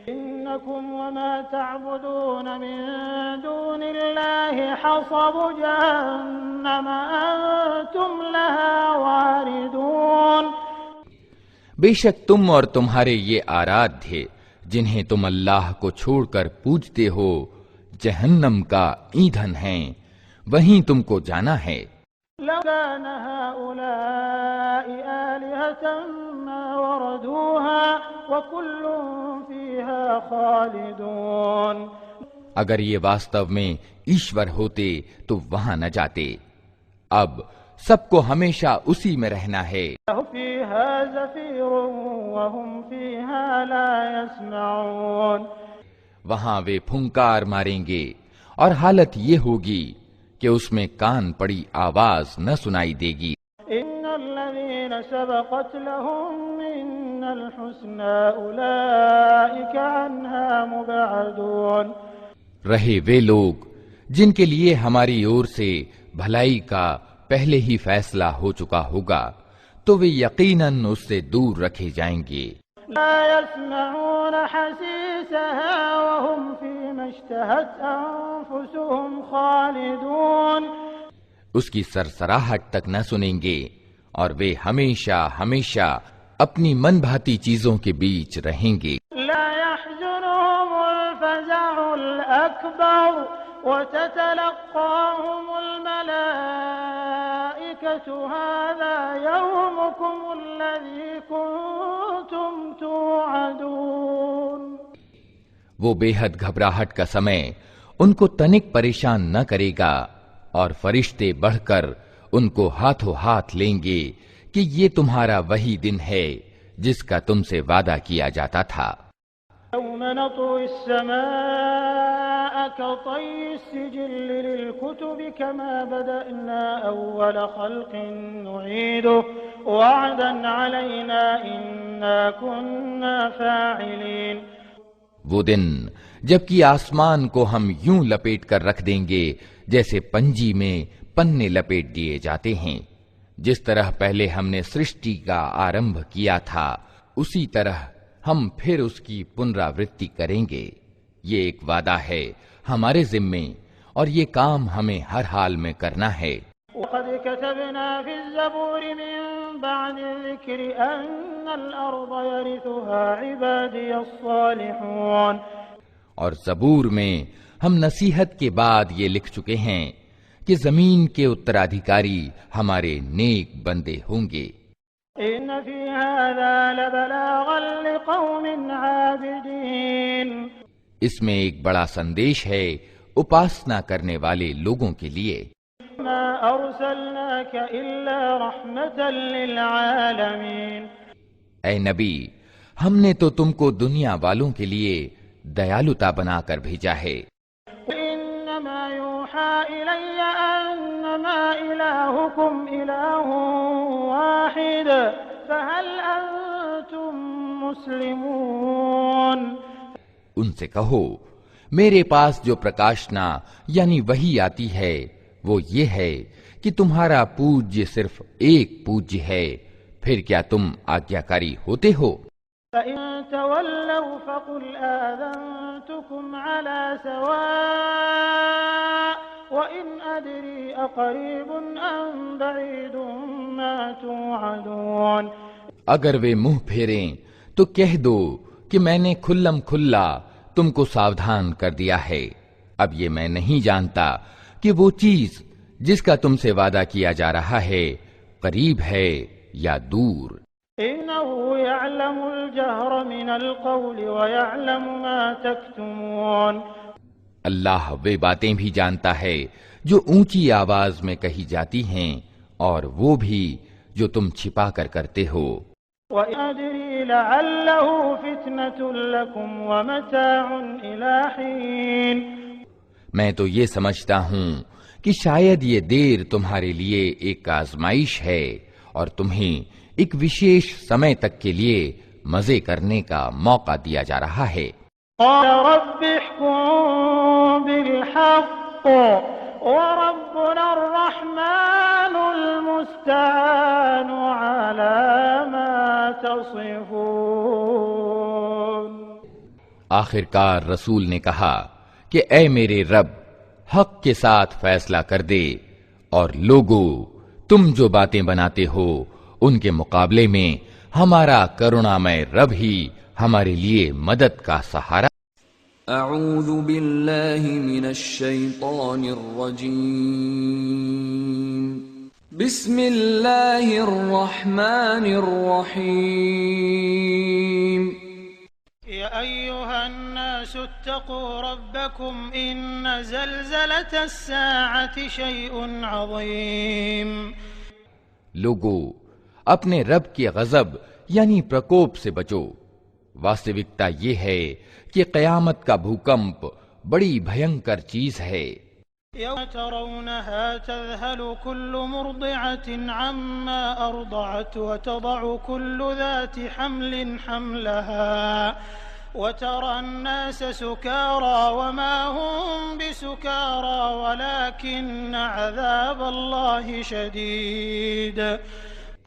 انکم وما تعبدون من دون اللہ حصب جہنم انتم لها واردون. بے شک تم اور تمہارے یہ آرادھیہ جنہیں تم اللہ کو چھوڑ کر پوجتے ہو جہنم کا ایندھن ہیں، وہیں تم کو جانا ہے. لو كان هؤلاء آلهة ما وردوها وكل فيها خالدون. اگر یہ واستو میں ایشور ہوتے تو وہاں نہ جاتے. اب سب کو ہمیشہ اسی میں رہنا ہے. فيها زفير وهم فيها لا يسمعون. وہاں وہ پھنکار ماریں گے اور حالت یہ ہوگی کہ اس میں کان پڑی آواز نہ سنائی دے گی. ان الذين سبقت لهم منا الحسنى اولئك عنها مبعدون. رہے وہ لوگ جن کے لیے ہماری اور سے بھلائی کا پہلے ہی فیصلہ ہو چکا ہوگا تو وہ یقیناً اس سے دور رکھے جائیں گے. لا يسمعون حسيسها وهم فيما اشتهت أنفسهم خالدون. اس کی سرسراہٹ تک نہ سنیں گے اور وہ ہمیشہ ہمیشہ اپنی من بھاتی چیزوں کے بیچ رہیں گے. لا يحزنهم الفزع الأكبر وتتلقاهم الملائكة هذا يومكم الذي كنتم توعدون. وہ بے حد گھبراہٹ کا سمے ان کو تنک پریشان نہ کرے گا اور فرشتے بڑھ کر ان کو ہاتھوں ہاتھ لیں گے کہ یہ تمہارا وہی دن ہے جس کا تم سے وعدہ کیا جاتا تھا. يوم نطوي السماء كطي السجل للكتب كما بدأنا أول خلق نعيده وعدا علينا إنا كنا فاعلين. وہ دن جبکہ آسمان کو ہم یوں لپیٹ کر رکھ دیں گے جیسے پنجی میں پنے لپیٹ دیے جاتے ہیں. جس طرح پہلے ہم نے سرشٹی کا آرمبھ کیا تھا اسی طرح ہم پھر اس کی پنراورتی کریں گے. یہ ایک وعدہ ہے ہمارے ذمے اور یہ کام ہمیں ہر حال میں کرنا ہے. وقد كتبنا في الزبور من بعد الذكر أن الأرض يرثها عبادي الصالحون. اور زبور میں ہم نصیحت کے بعد یہ لکھ چکے ہیں کہ زمین کے اترادھیکاری ہمارے نیک بندے ہوں گے. إن في هذا لبلاغا لقوم عابدين. اس میں ایک بڑا سندیش ہے اپاسنا کرنے والے لوگوں کے لیے. ما أرسلناك إلا رحمة للعالمين. اے نبی ہم نے تو تم کو دنیا والوں کے لیے دیالوتا بنا کر بھیجا ہے. إن إنما يوحى إلي أنما إلهكم إله واحد فهل أنتم مسلمون۔ ان سے کہو میرے پاس جو پرکاشنا یعنی وحی آتی ہے وہ یہ ہے کہ تمہارا پوجیہ صرف ایک پوجیہ ہے، پھر کیا تم آجیاکاری ہوتے ہو؟ فَإِن تَوَلَّوْا فَقُلْ آذَنْتُكُمْ عَلَى سَوَاءٍ وَإِنْ أَدْرِي أَقَرِيبٌ أَمْ بَعِيدٌ مَا تُوعَدُونَ۔ اگر وہ منہ پھیریں تو کہہ دو کہ میں نے کھلم کھلا تم کو ساودھان کر دیا ہے، اب یہ میں نہیں جانتا کہ وہ چیز جس کا تم سے وعدہ کیا جا رہا ہے قریب ہے یا دور۔ إِنَّهُ يَعْلَمُ الْجَهْرَ مِنَ الْقَوْلِ وَيَعْلَمُ مَا تَكْتُمُونَ۔ اللہ وہ باتیں بھی جانتا ہے جو اونچی آواز میں کہی جاتی ہیں اور وہ بھی جو تم چھپا کر کرتے ہو۔ وَأَدْرِي لَعَلَّهُ فِتْنَةٌ لَكُمْ وَمَتَاعٌ إِلَى حِينٍ۔ میں تو یہ سمجھتا ہوں کہ شاید یہ دیر تمہارے لیے ایک آزمائش ہے اور تمہیں ایک وشیش سمے تک کے لیے مزے کرنے کا موقع دیا جا رہا ہے۔ قال رب احكم بالحق وربنا الرحمن المستعان على ما تصفون۔ آخرکار رسول نے کہا کہ اے میرے رب حق کے ساتھ فیصلہ کر دے، اور لوگو تم جو باتیں بناتے ہو ان کے مقابلے میں ہمارا کرونامئے رب ہی ہمارے لیے مدد کا سہارا۔ اعوذ باللہ من الشیطان الرجیم، بسم اللہ الرحمن الرحیم۔ يا أيها الناس اتقوا ربكم إن زلزلة الساعة شيء عظيم۔ لوگو اپنے رب کے غضب یعنی پرکوپ سے بچو، واستوکتا یہ ہے کہ قیامت کا بھوکمپ بڑی بھینکر چیز ہے۔ يوم ترونها تذهل كل مرضعة عما أرضعت وتضع كل ذات حمل حملها وترى الناس سكارى وما هم بسكارى ولكن عذاب الله شديد۔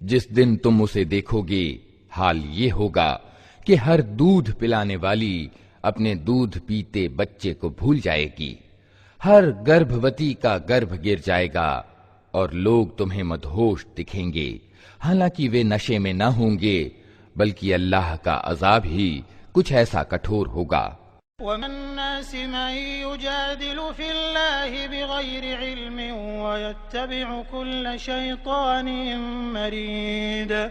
جس دن تم اسے دیکھو گے حال یہ ہوگا کہ ہر دودھ پلانے والی اپنے دودھ پیتے بچے کو بھول جائے گی، ہر گربھوتی کا گربھ گر جائے گا اور لوگ تمہیں مدہوش دکھیں گے، حالانکہ وہ نشے میں نہ ہوں گے، بلکہ اللہ کا عذاب ہی کچھ ایسا کٹھور ہوگا۔ وَمِنَ النَّاسِ مَن يُجَادِلُ فِي اللَّهِ بِغَيْرِ عِلْمٍ وَيَتَّبِعُ كُلَّ شَيْطَانٍ مَرِيدٍ۔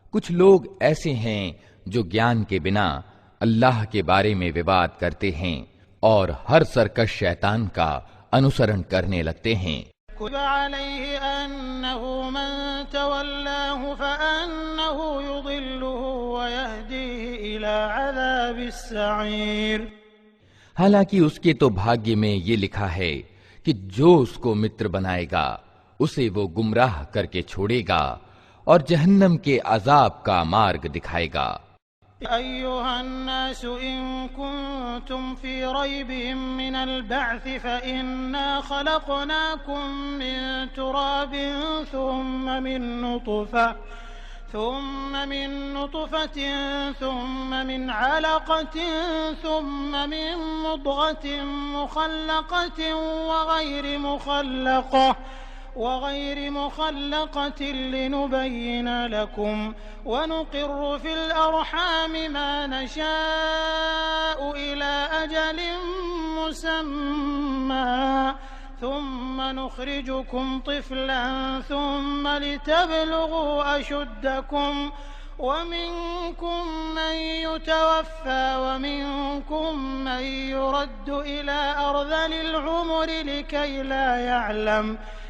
کچھ لوگ ایسے ہیں جو گیان کے بنا اللہ کے بارے میں وواد کرتے ہیں اور ہر سرکش شیطان کا انسرن کرنے لگتے ہیں۔ كتب عليه أنه من تولاه فأنه يضله ويهديه إلى عذاب السعير۔ حالانکہ اس کے تو بھاگیہ میں یہ لکھا ہے کہ جو اس کو متر بنائے گا اسے وہ گمراہ کر کے چھوڑے گا اور جہنم کے عذاب کا مارگ دکھائے گا۔ أيها الناس إن كنتم في ريب من البعث فإنا خلقناكم من تراب ثم من نطفة ثم من علقة ثم من مضغة مخلقة وغير مخلقة لنبين لكم ونقر في الأرحام ما نشاء إلى أجل مسمى ثم نخرجكم طفلا ثم لتبلغوا أشدكم ومنكم من يتوفى ومنكم من يرد إلى أرذل العمر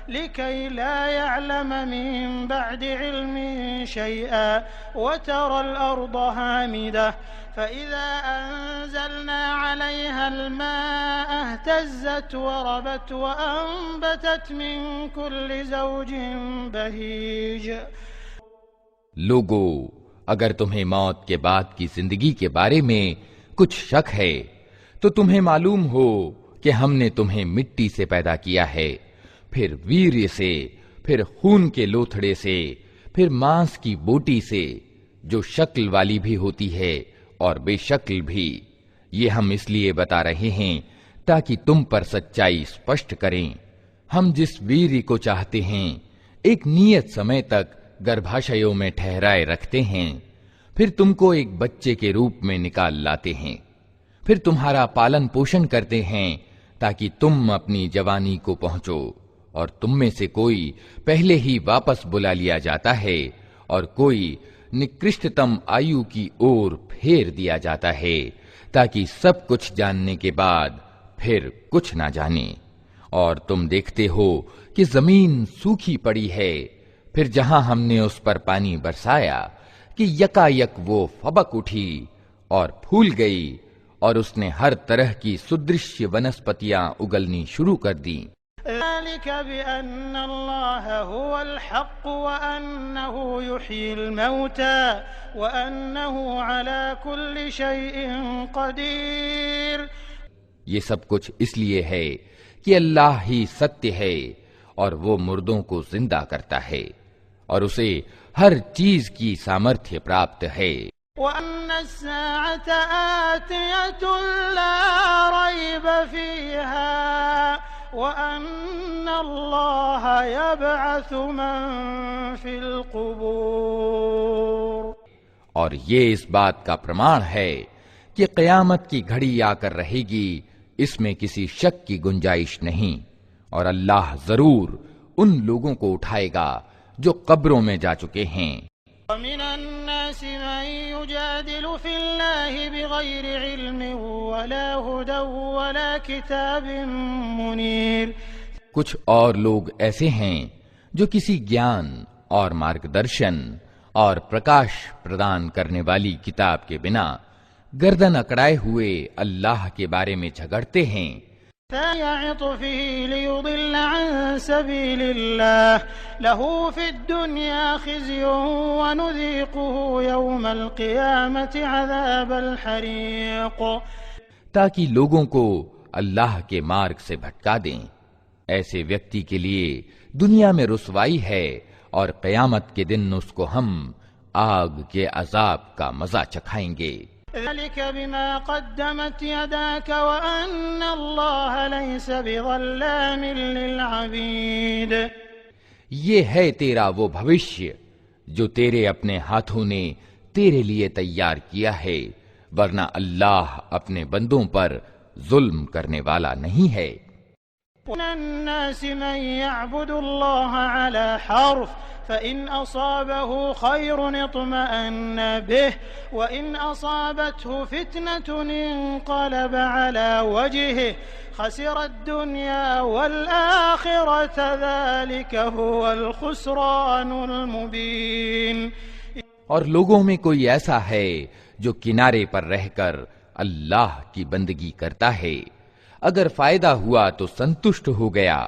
لكي لا يعلم من بعد علم شيئا وترى الأرض هامدة فإذا أنزلنا عليها الماء اهتزت وربت وأنبتت من كل زوج بهيج۔ لوگو، اگر تمہیں موت کے بعد کی زندگی کے بارے میں کچھ شک ہے تو تمہیں معلوم ہو کہ ہم نے تمہیں مٹی سے پیدا کیا ہے، پھر ویریہ سے، پھر خون کے لوتھڑے سے، پھر مانس کی بوٹی سے، جو شکل والی بھی ہوتی ہے اور بے شکل بھی۔ یہ ہم اس لیے بتا رہے ہیں تاکہ تم پر سچائی اسپشٹ کریں۔ ہم جس ویری کو چاہتے ہیں ایک نیت سمے تک گربھاشیوں میں ٹھہرائے رکھتے ہیں، پھر تم کو ایک بچے کے روپ میں نکال لاتے ہیں، پھر تمہارا پالن پوشن کرتے ہیں تاکہ تم اپنی جوانی کو پہنچو، اور تم میں سے کوئی پہلے ہی واپس بلا لیا جاتا ہے اور کوئی نکرشٹتم آیو کی اور پھیر دیا جاتا ہے، تاکہ سب کچھ جاننے کے بعد پھر کچھ نہ جانے۔ اور تم دیکھتے ہو کہ زمین سوکھی پڑی ہے، پھر جہاں ہم نے اس پر پانی برسایا کہ یکا یک وہ فبک اٹھی اور پھول گئی، اور اس نے ہر طرح کی سدرشیہ ونسپتیاں اگلنی شروع کر دیں۔ ذلك بأن الله هو الحق وأنه يحيي الموتى وأنه على كل شيء قدير۔ یہ سب کچھ اس لیے ہے کہ اللہ ہی ستیہ ہے اور وہ مردوں کو زندہ کرتا ہے اور اسے ہر چیز کی سامرتھیہ پراپت ہے۔ وَأَنَّ السَّاعَةَ آتِيَةٌ لَا رَيْبَ فِيهَا وَأَنَّ اللَّهَ يَبْعَثُ مَن فِي الْقُبُورِ۔ اور یہ اس بات کا پرمان ہے کہ قیامت کی گھڑی آ کر رہے گی، اس میں کسی شک کی گنجائش نہیں، اور اللہ ضرور ان لوگوں کو اٹھائے گا جو قبروں میں جا چکے ہیں۔ وَمِنَ النَّاسِ مَن يُجَادِلُ فِي اللَّهِ بِغَيْرِ عِلْمٍ وَلَا هُدًى وَلَا كِتَابٍ مُنِيرٍ۔ کچھ اور لوگ ایسے ہیں جو کسی گیان اور مارگدرشن اور پرکاش پردان کرنے والی کتاب کے بنا گردن اکڑائے ہوئے اللہ کے بارے میں جھگڑتے ہیں۔ ثاني عطفه ليضل عن سبيل الله له في الدنيا خزي ونذيقه يوم القيامة عذاب الحريق۔ تاکہ لوگوں کو اللہ کے مارگ سے بھٹکا دیں، ایسے ویکتی کے لیے دنیا میں رسوائی ہے اور قیامت کے دن اس کو ہم آگ کے عذاب کا مزہ چکھائیں گے۔ ذلك بما قدمت يداك وأن الله ليس بظلام للعبيد۔ یہ ہے تیرا وہ بھوشیہ جو تیرے اپنے ہاتھوں نے تیرے لیے تیار کیا ہے، ورنہ اللہ اپنے بندوں پر ظلم کرنے والا نہیں ہے۔ وَمِنَ النَّاسِ مَن يَعْبُدُ اللَّهَ عَلَى حَرْفٍ فَإِنْ أَصَابَهُ خَيْرٌ اطْمَأَنَّ بِهِ وَإِنْ أَصَابَتْهُ فِتْنَةٌ انقَلَبَ عَلَى وَجْهِهِ خَسِرَ الدُّنْيَا وَالْآخِرَةَ ذَلِكَ هُوَ الْخُسْرَانُ الْمُبِينُ۔ اور لوگوں میں کوئی ایسا ہے جو کنارے پر رہ کر اللہ کی بندگی کرتا ہے، اگر فائدہ ہوا تو سنتشٹ ہو گیا،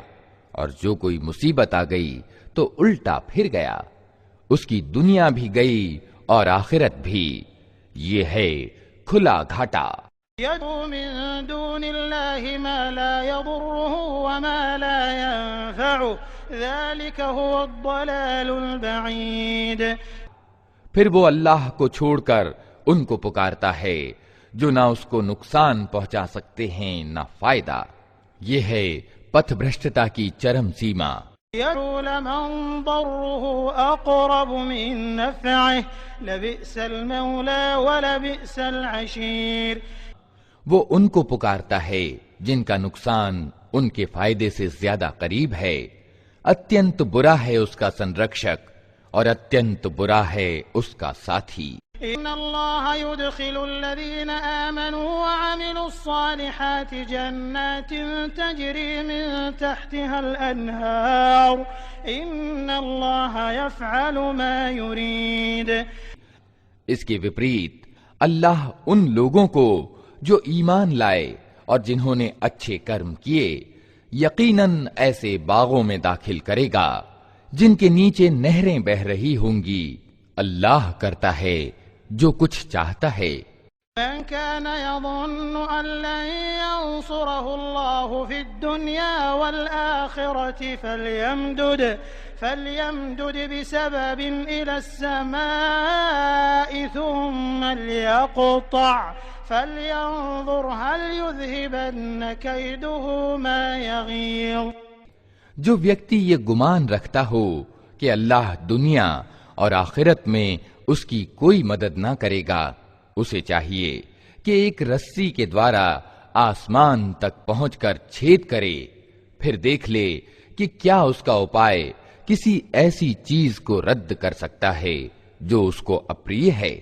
اور جو کوئی مصیبت آ گئی تو الٹا پھر گیا، اس کی دنیا بھی گئی اور آخرت بھی۔ یہ ہے کھلا گھاٹا۔ يدعو من دون الله ما لا يضره وما لا ينفعه ذلك هو الضلال البعيد۔ پھر وہ اللہ کو چھوڑ کر ان کو پکارتا ہے جو نہ اس کو نقصان پہنچا سکتے ہیں نہ فائدہ۔ یہ ہے پتھ بھرشٹتا کی چرم سیما۔ يدعو لمن ضره أقرب من نفعه لبئس المولى ولبئس العشير۔ وہ ان کو پکارتا ہے جن کا نقصان ان کے فائدے سے زیادہ قریب ہے، اتینت برا ہے اس کا سنرکشک اور اتنت برا ہے اس کا ساتھی۔ ان اللہ يدخل الذین آمنوا وعملوا الصالحات جنات تجری من تحتها الانہار ان اللہ يفعل ما يرید۔ اس کے وپریت اللہ ان لوگوں کو جو ایمان لائے اور جنہوں نے اچھے کرم کیے یقیناً ایسے باغوں میں داخل کرے گا جن کے نیچے نہریں بہہ رہی ہوں گی۔ اللہ کرتا ہے جو کچھ چاہتا ہے۔ من كان يظن أن لن ينصره الله في الدنيا والآخرة فليمدد بسبب إلى السماء ثم ليقطع فلينظر هل يذهبن كيده ما يغيظ۔ جو ویکتی یہ گمان رکھتا ہو کہ اللہ دنیا اور آخرت میں اس کی کوئی مدد نہ کرے گا، اسے چاہیے کہ ایک رسی کے دوارا آسمان تک پہنچ کر چھید کرے، پھر دیکھ لے کہ کیا اس کا اپائے کسی ایسی چیز کو رد کر سکتا ہے جو اس کو اپریہ ہے۔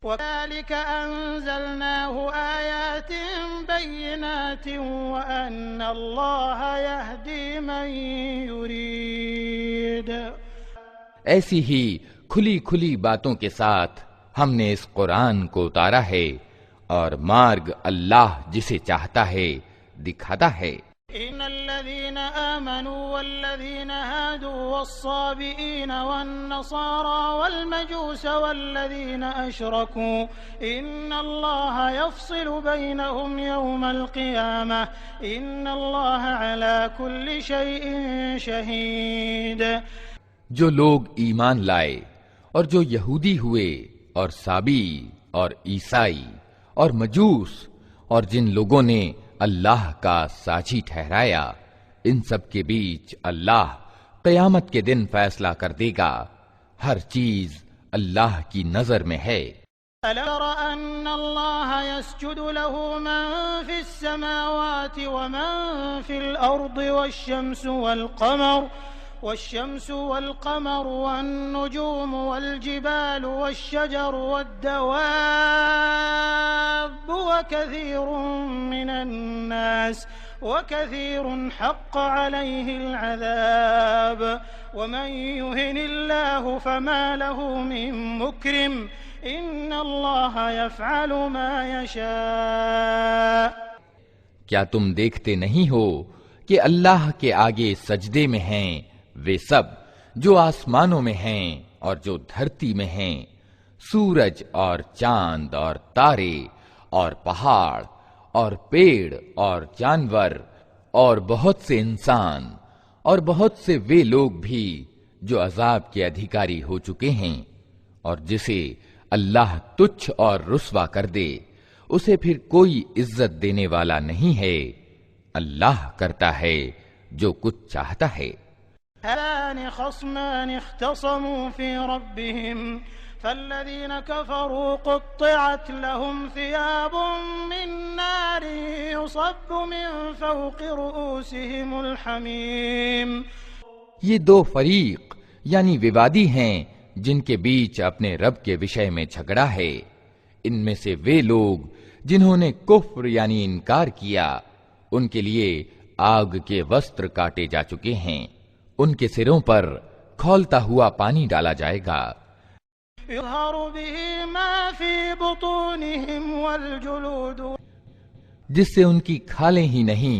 وَذَلِكَ أَنزَلْنَاهُ آيَاتٍ بَيِّنَاتٍ وَأَنَّ اللَّهَ يَهْدِي مَن يُرِيدُ۔ ایسی ہی کھلی کھلی باتوں کے ساتھ ہم نے اس قرآن کو اتارا ہے اور مارگ اللہ جسے چاہتا ہے دکھاتا ہے۔ ان الذين آمنوا والذين هادوا والصابئين والنصارى والمجوس والذين أشركوا إن الله يفصل بينهم يوم القيامة إن الله على كل شيء شهيد۔ جو لوگ ایمان لائے اور جو یہودی ہوئے اور سابی اور عیسائی اور مجوس اور جن لوگوں نے اللہ کا ساجی ٹھہرایا، ان سب کے بیچ اللہ قیامت کے دن فیصلہ کر دے گا۔ ہر چیز اللہ کی نظر میں ہے۔ أَلَمْ تَرَ أَنَّ اللَّهَ يَسْجُدُ لَهُ مَن فِي السَّمَاوَاتِ وَمَن فِي الْأَرْضِ والشمس والقمر والنجوم والجبال والشجر والدواب وكثير حق عليه العذاب ومن يهن الله فما له من مكرم إن الله يفعل ما يشاء۔ کیا تم دیکھتے نہیں ہو کہ اللہ کے آگے سجدے میں ہیں وہ سب جو آسمانوں میں ہیں اور جو دھرتی میں ہیں، سورج اور چاند اور تارے اور پہاڑ اور پیڑ اور جانور اور بہت سے انسان اور بہت سے وہ لوگ بھی جو عذاب کے ادھیکاری ہو چکے ہیں، اور جسے اللہ تچھ اور رسوا کر دے اسے پھر کوئی عزت دینے والا نہیں ہے۔ اللہ کرتا ہے جو کچھ چاہتا ہے۔ هذان خصمان اختصموا في ربهم فالذين كفروا قطعت لهم ثياب من نار يصب من فوق رؤوسهم الحميم۔ یہ دو فریق یعنی ووادی ہیں جن کے بیچ اپنے رب کے وشے میں جھگڑا ہے۔ ان میں سے وہ لوگ جنہوں نے کفر یعنی انکار کیا، ان کے لیے آگ کے وسطر کاٹے جا چکے ہیں، ان کے سروں پر کھولتا ہوا پانی ڈالا جائے گا۔ يظهر به ما في بطونهم والجلود، جس سے ان کی کھالیں ہی نہیں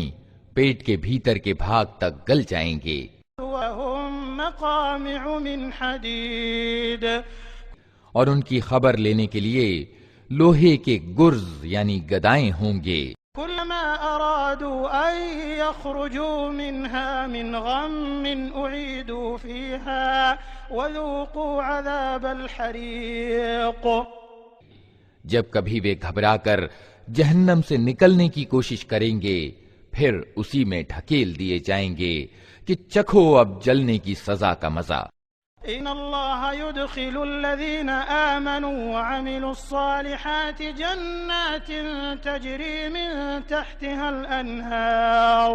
پیٹ کے بھیتر کے بھاگ تک گل جائیں گے۔ وهم مقامع من حديد، اور ان کی خبر لینے کے لیے لوہے کے گرز یعنی گدائیں ہوں گے۔ كلما أرادوا أن يخرجوا منها من غم أعيدوا فيها وذوقوا عذاب الحريق۔ جب کبھی وہ گھبرا کر جہنم سے نکلنے کی کوشش کریں گے پھر اسی میں ڈھکیل دیے جائیں گے کہ چکھو اب جلنے کی سزا کا مزہ۔ إن الله يدخل الذين آمنوا وعملوا الصالحات جنات تجري من تحتها الأنهار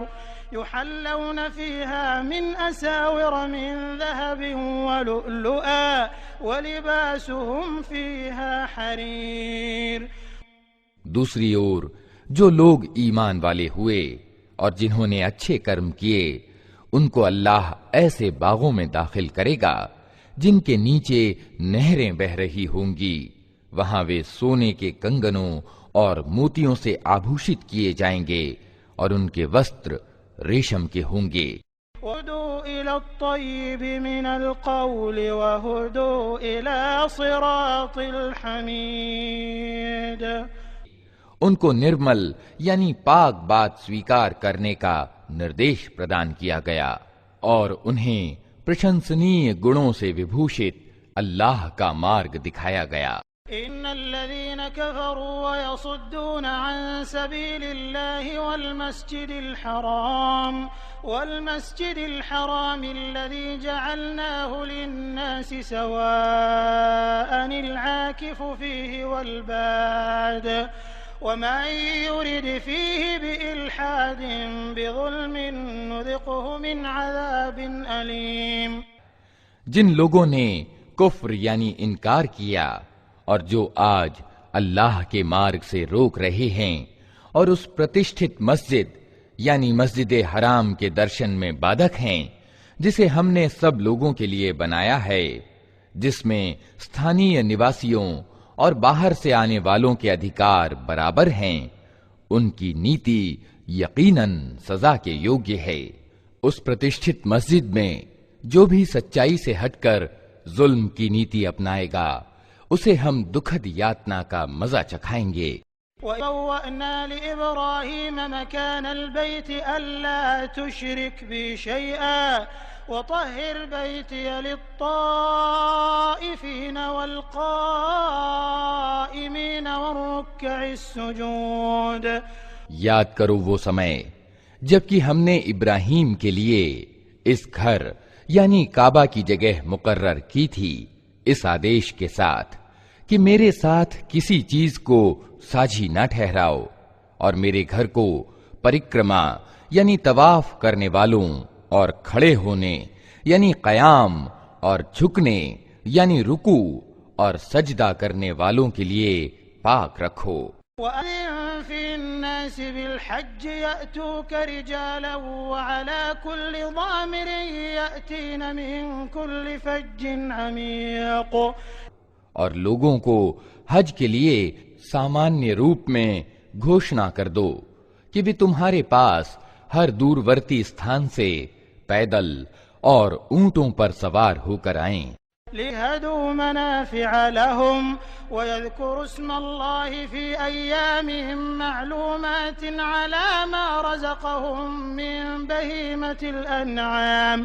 يحلون فيها من أساور من ذهب ولؤلؤا ولباسهم فيها حرير۔ دوسری اور جو لوگ ایمان والے ہوئے اور جنہوں نے اچھے کرم کیے ان کو اللہ ایسے باغوں میں داخل کرے گا جن کے نیچے نہریں بہہ رہی ہوں گی، وہاں وہ سونے کے کنگنوں اور موتیوں سے آبھوشت کیے جائیں گے اور ان کے وسطر ریشم کے ہوں گے۔ وَهُدُوا إِلَى الطَّيِّبِ مِنَ الْقَوْلِ وَهُدُوا إِلَى صِرَاطِ الْحَمِيدِ۔ ان کو نرمل یعنی پاک بات سویکار کرنے کا نردیش پردان کیا گیا اور انہیں پرشنسنیہ گنوں سے وبھوشت اللہ کا مارگ دکھایا گیا۔ ان الذين كفروا ويصدون عن سبيل الله والمسجد الحرام الذي جعلناه للناس سواء العاكف فيه والباد ومن يرد فيه بإلحاد بظلم نذقه من عذاب أليم۔ جن لوگوں نے کفر یعنی انکار کیا اور جو آج اللہ کے مارگ سے روک رہے ہیں اور اس پرتشٹھت مسجد یعنی مسجد حرام کے درشن میں بادک ہیں جسے ہم نے سب لوگوں کے لیے بنایا ہے، جس میں ستھانیہ نواسیوں اور باہر سے آنے والوں کے ادھیکار برابر ہیں، ان کی نیتی یقیناً سزا کے یوگیہ ہے۔ اس پرتشٹھت مسجد میں جو بھی سچائی سے ہٹ کر ظلم کی نیتی اپنائے گا اسے ہم دکھد یاتنا کا مزہ چکھائیں گے۔ وَبَوَّأْنَا لِإِبْرَاهِيمَ مَكَانَ الْبَيْتِ أَلَّا تُشْرِكْ بِي شَيْئًا وَطَهِّرْ بَيْتِيَ لِلطَّائِفِينَ وَالْقَائِمِينَ وَالرُّكَّعِ السُّجُودِ۔ یاد کرو وہ سمے جبکہ ہم نے ابراہیم کے لیے اس گھر یعنی کعبہ کی جگہ مقرر کی تھی اس آدیش کے ساتھ کہ میرے ساتھ کسی چیز کو ساجھی نہ ٹھہراؤ اور میرے گھر کو پرکرما یعنی طواف کرنے والوں اور کھڑے ہونے یعنی قیام اور جھکنے یعنی رکوع اور سجدہ کرنے والوں کے لیے پاک رکھو۔ وَأَذِن فِي النَّاسِ بِالْحَجِّ يَأْتُوكَ رِجَالًا وَعَلَى كُلِّ ضَامِرٍ يَأْتِينَ مِن كُلِّ فَجٍّ عَمِيقٍ۔ اور لوگوں کو حج کے لیے سامانیہ روپ میں گھوشنا کر دو کہ بھی تمہارے پاس ہر دورورتی استھان سے پیدل اور اونٹوں پر سوار ہو کر آئیں۔ لِيَهْدُوا مَنَافِعَ لَهُمْ وَيَذْكُرُوا اسْمَ اللَّهِ فِي أَيَّامٍ مَّعْلُومَاتٍ عَلَى مَا رَزَقَهُم مِّن بَهِيمَةِ الْأَنْعَامِ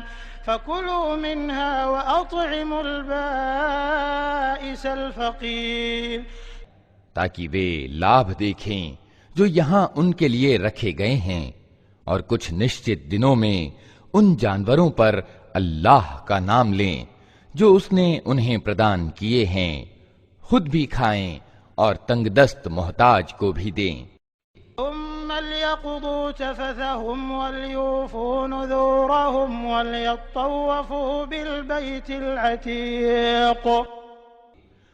فَكُلُوا مِنْهَا وَأَطْعِمُوا الْبَائِسَ الْفَقِيرَ، تاکہ وہ لابھ دیکھیں جو یہاں ان کے لیے رکھے گئے ہیں اور کچھ نشچت دنوں میں ان جانوروں پر اللہ کا نام لیں جو اس نے انہیں پردان کیے ہیں، خود بھی کھائیں اور تنگ دست محتاج کو بھی دیں۔ ثم ليقضوا تفثهم وليوفوا نذورهم وليطوفوا بالبيت العتيق۔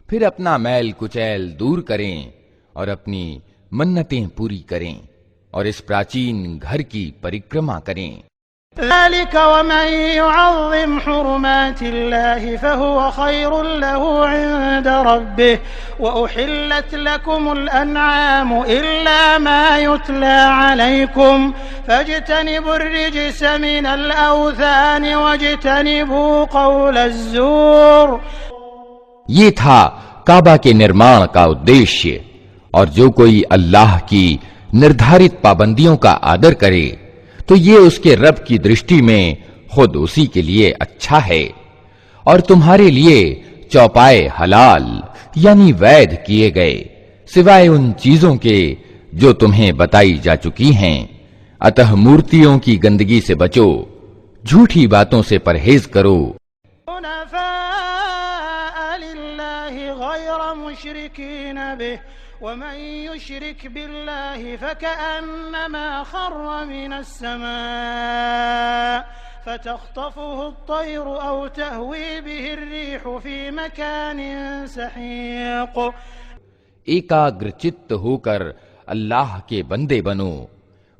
پھر اپنا میل کچیل دور کریں اور اپنی منتیں پوری کریں اور اس پراچین گھر کی پریکرما کریں۔ ذلك ومن يعظم حرمات الله فهو خير له عند ربه وأحلت لكم الأنعام إلا ما يتلى عليكم فاجتنبوا الرجس من الأوثان واجتنبوا قول الزور۔ یہ تھا کعبہ کے نرمان کا ادیشیہ، اور جو کوئی اللہ کی نردھارت پابندیوں کا آدر کرے تو یہ اس کے رب کی درشٹی میں خود اسی کے لیے اچھا ہے، اور تمہارے لیے چوپائے حلال یعنی وید کیے گئے سوائے ان چیزوں کے جو تمہیں بتائی جا چکی ہیں، اتہ مورتیوں کی گندگی سے بچو، جھوٹی باتوں سے پرہیز کرو۔ غير مشركين به ومن يشرك بالله فكأنما خر من السماء فتخطفه الطير أو تهوي به الريح في مكان سحيق. ایکاگر چت ہو کر اللہ کے بندے بنو،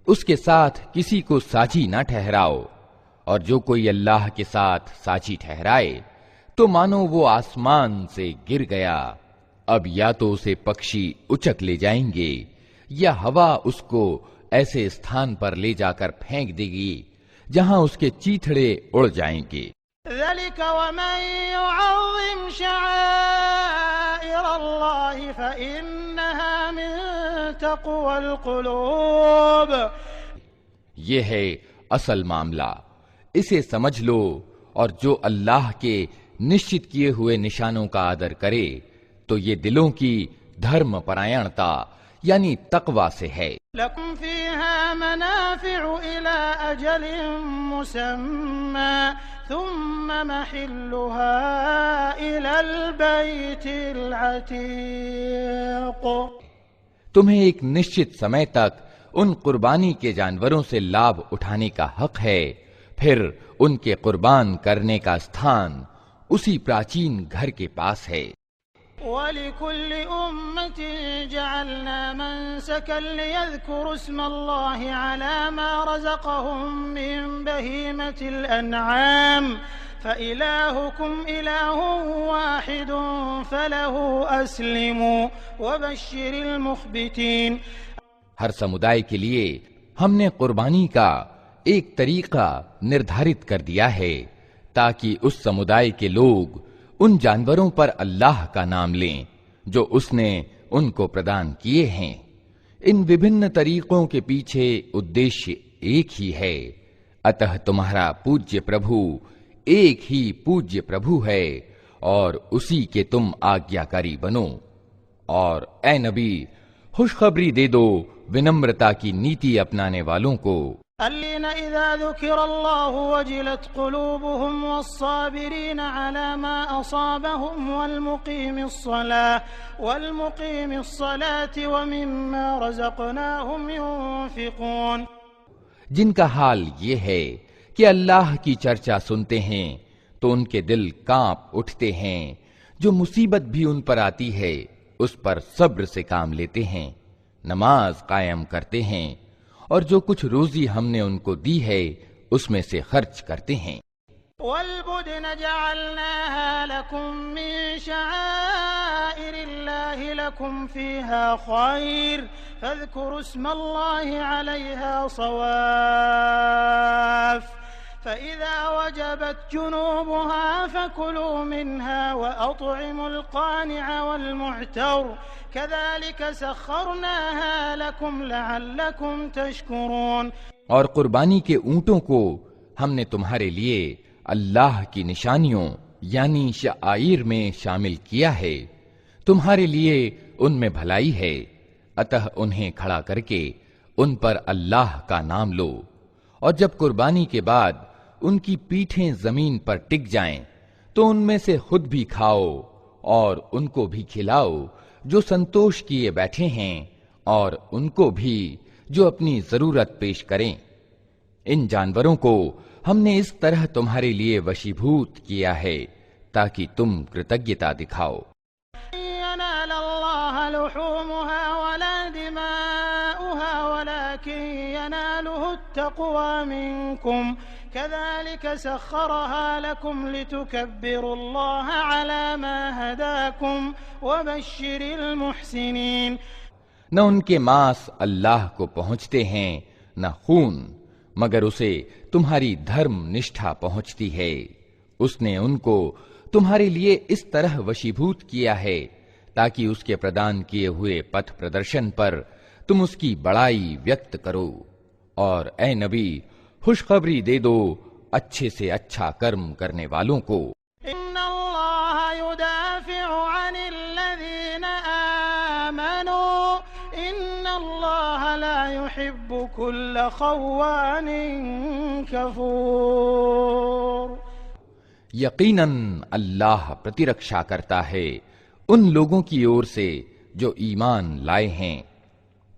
اس کے ساتھ کسی کو ساجی نہ ٹھہراؤ، اور جو کوئی اللہ کے ساتھ ساجی ٹھہرائے تو مانو وہ آسمان سے گر گیا. اب یا تو اسے پکشی اچک لے جائیں گے یا ہوا اس کو ایسے استھان پر لے جا کر پھینک دے گی جہاں اس کے چیتھڑے اڑ جائیں گے. ذلك ومن يعظم شعائر الله فإنها من تقوى القلوب. یہ ہے اصل معاملہ، اسے سمجھ لو، اور جو اللہ کے نشچت کیے ہوئے نشانوں کا آدر کرے تو یہ دلوں کی دھرم پرائنتا یعنی تقوی سے ہے. لکم فیہا منافع الى اجل مسمى ثم محلها الى البیت العتیق. تمہیں ایک نشچت سمے تک ان قربانی کے جانوروں سے لابھ اٹھانے کا حق ہے، پھر ان کے قربان کرنے کا استھان اسی پراچین گھر کے پاس ہے. وَلِكُلِّ أُمَّةٍ جَعَلْنَا مَنسَكًا لِيَذْكُرُوا اسْمَ اللَّهِ عَلَى مَا رَزَقَهُم مِّن بَهِيمَةِ الْأَنْعَامِ فَإِلَٰهُكُمْ إِلَٰهٌ وَاحِدٌ فَلَهُ أَسْلِمُوا وَبَشِّرِ الْمُخْبِتِينَ. ہر سمودائے کے لیے ہم نے قربانی کا ایک طریقہ نردھارت کر دیا ہے تاکہ اس سمودائے کے لوگ ان جانوروں پر اللہ کا نام لیں جو اس نے ان کو پردان کیے ہیں. ان وبھن طریقوں کے پیچھے ادیشیہ ایک ہی ہے، اتہ تمہارا پوجیہ پربھو ایک ہی پوجیہ پربھو ہے اور اسی کے تم آگیاکاری بنو. اور اے نبی خوشخبری دے دو ونمرتا کی نیتی اپنانے والوں کو، الذين إذا ذكر الله وجلت قلوبهم والصابرين على ما أصابهم والمقيم الصلاة ومما رزقناهم ينفقون. جن کا حال یہ ہے کہ اللہ کی چرچا سنتے ہیں تو ان کے دل کانپ اٹھتے ہیں، جو مصیبت بھی ان پر آتی ہے اس پر صبر سے کام لیتے ہیں، نماز قائم کرتے ہیں، اور جو کچھ روزی ہم نے ان کو دی ہے اس میں سے خرچ کرتے ہیں. وَالْبُدْنَ جَعَلْنَاهَا لَكُم مِّن شَعَائِرِ اللَّهِ لَكُمْ فِيهَا خَيْرٌ فَاذْكُرُوا اسْمَ اللَّهِ عَلَيْهَا صَوَافَّ فَإِذَا وَجَبَتْ جُنُوبُهَا فَكُلُوا مِنْهَا وَأَطْعِمُوا الْقَانِعَ وَالْمُعْتَرَّ كَذَلِكَ سَخَّرْنَاهَا لَكُمْ لَعَلَّكُمْ تَشْكُرُونَ. اور قربانی کے اونٹوں کو ہم نے تمہارے لیے اللہ کی نشانیوں یعنی شعائر میں شامل کیا ہے، تمہارے لیے ان میں بھلائی ہے، اتہ انہیں کھڑا کر کے ان پر اللہ کا نام لو، اور جب قربانی کے بعد ان کی پیٹھیں زمین پر ٹک جائیں تو ان میں سے خود بھی کھاؤ اور ان کو بھی کھلاؤ جو سنتوش کیے بیٹھے ہیں، اور ان کو بھی جو اپنی ضرورت پیش کریں. ان جانوروں کو ہم نے اس طرح تمہارے لیے وشیبھوت کیا ہے تاکہ تم کرتجتا دکھاؤ. ينال الله لحومها ولا دماؤها ولكن يناله التقوى منكم كذلك سخرها لكم لتكبروا الله على ما هداكم وبشر المحسنين. نہ ان کے ماس اللہ کو پہنچتے ہیں نہ خون، مگر اسے تمہاری دھرم نشٹھا پہنچتی ہے. اس نے ان کو تمہارے لیے اس طرح وشیبھوت کیا ہے تاکہ اس کے پردان کیے ہوئے پتھ پردرشن پر تم اس کی بڑائی ویکت کرو. اور اے نبی خوشخبری دے دو اچھے سے اچھا کرم کرنے والوں کو. ان اللہ يدافع عن الذین آمنوا ان اللہ لا يحب كل خوان کفور. یقیناً اللہ پرترکشا کرتا ہے ان لوگوں کی اور سے جو ایمان لائے ہیں۔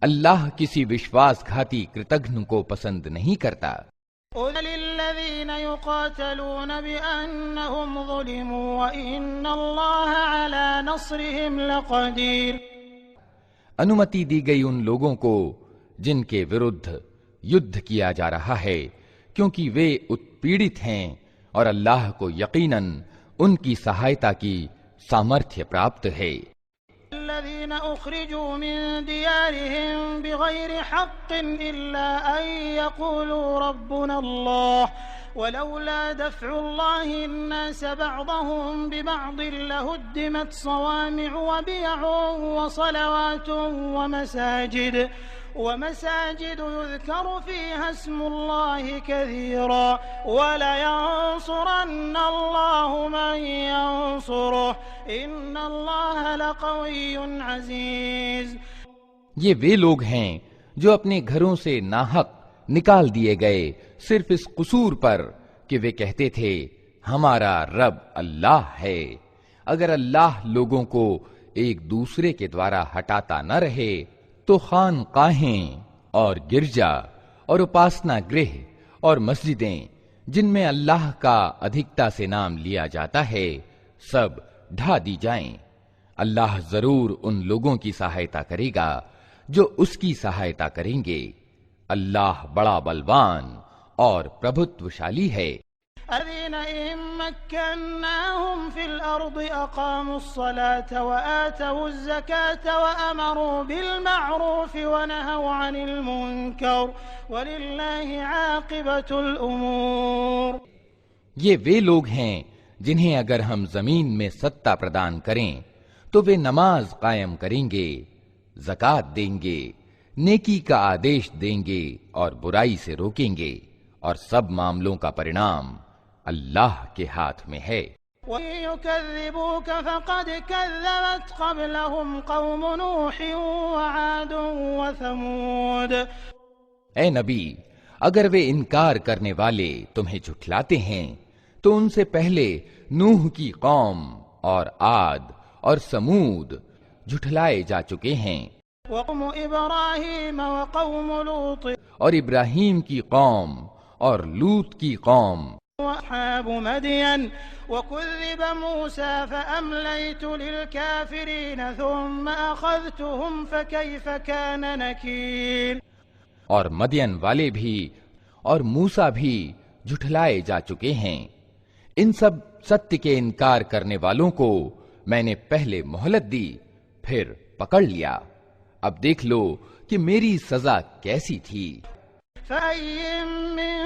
اللہ کسی وشواس گھاتی کೃತಘ್ನ کو پسند نہیں کرتا۔ للذین یقاتلون بأنہم ظلموا وإن اللہ علی نصرہم لقدیر۔ انمتی دی گئی ان لوگوں کو جن کے ورودھ یدھ کیا جا رہا ہے کیونکہ وہ اتپیڑت ہیں، اور اللہ کو یقیناً ان کی سہایتا کی سامرتھیہ پراپت ہے۔ الذين أخرجوا من ديارهم بغير حق إلا أن يقولوا ربنا الله ولولا دفع الله الناس بعضهم ببعض لهدمت صوامع وبيع وصلوات ومساجد يذكر فيها اسم الله كثيرا ولينصرن الله من ينصره إن الله لقوي عزيز۔ یہ وہ لوگ ہیں جو اپنے گھروں سے ناحق نکال دیے گئے صرف اس قصور پر کہ وہ کہتے تھے ہمارا رب اللہ ہے۔ اگر اللہ لوگوں کو ایک دوسرے کے دوارا ہٹاتا نہ رہے تو خانقاہیں اور گرجا اور اپاسنا گرہ اور مسجدیں جن میں اللہ کا ادھکتا سے نام لیا جاتا ہے سب ڈھا دی جائیں۔ اللہ ضرور ان لوگوں کی سہایتا کرے گا جو اس کی سہایتا کریں گے۔ اللہ بڑا بلوان اور پربھتوشالی ہے۔ الذين إن مكناهم في الأرض أقاموا الصلاة وآتوا الزكاة وأمروا بالمعروف ونهوا عن المنكر ولله عاقبة الأمور۔ یہ وہ لوگ ہیں جنہیں اگر ہم زمین میں ستہ پردان کریں تو وہ نماز قائم کریں گے، زکوٰۃ دیں گے، نیکی کا آدیش دیں گے اور برائی سے روکیں گے، اور سب معاملوں کا پرینام اللہ کے ہاتھ میں ہے۔ وَيُكَذِّبُوكَ فَقَدْ كَذَّبَتْ قَبْلَهُمْ قَوْمُ نُوحٍ وَعَادٌ وَثَمُودَ۔ اے نبی، اگر وہ انکار کرنے والے تمہیں جھٹلاتے ہیں تو ان سے پہلے نوح کی قوم اور عاد اور سمود جھٹلائے جا چکے ہیں، وقوم ابراہیم وقوم لوط اور ابراہیم کی قوم اور لوط کی قوم، واصحاب مدین وكذب موسى فأمليت للكافرين ثم أخذتهم فكيف كان نكير۔ اور مدین والے بھی اور موسیٰ بھی جھٹلائے جا چکے ہیں، ان سب ستیہ کے انکار کرنے والوں کو میں نے پہلے مہلت دی پھر پکڑ لیا، اب دیکھ لو کہ میری سزا کیسی تھی۔ فَأَيٍّ مِّن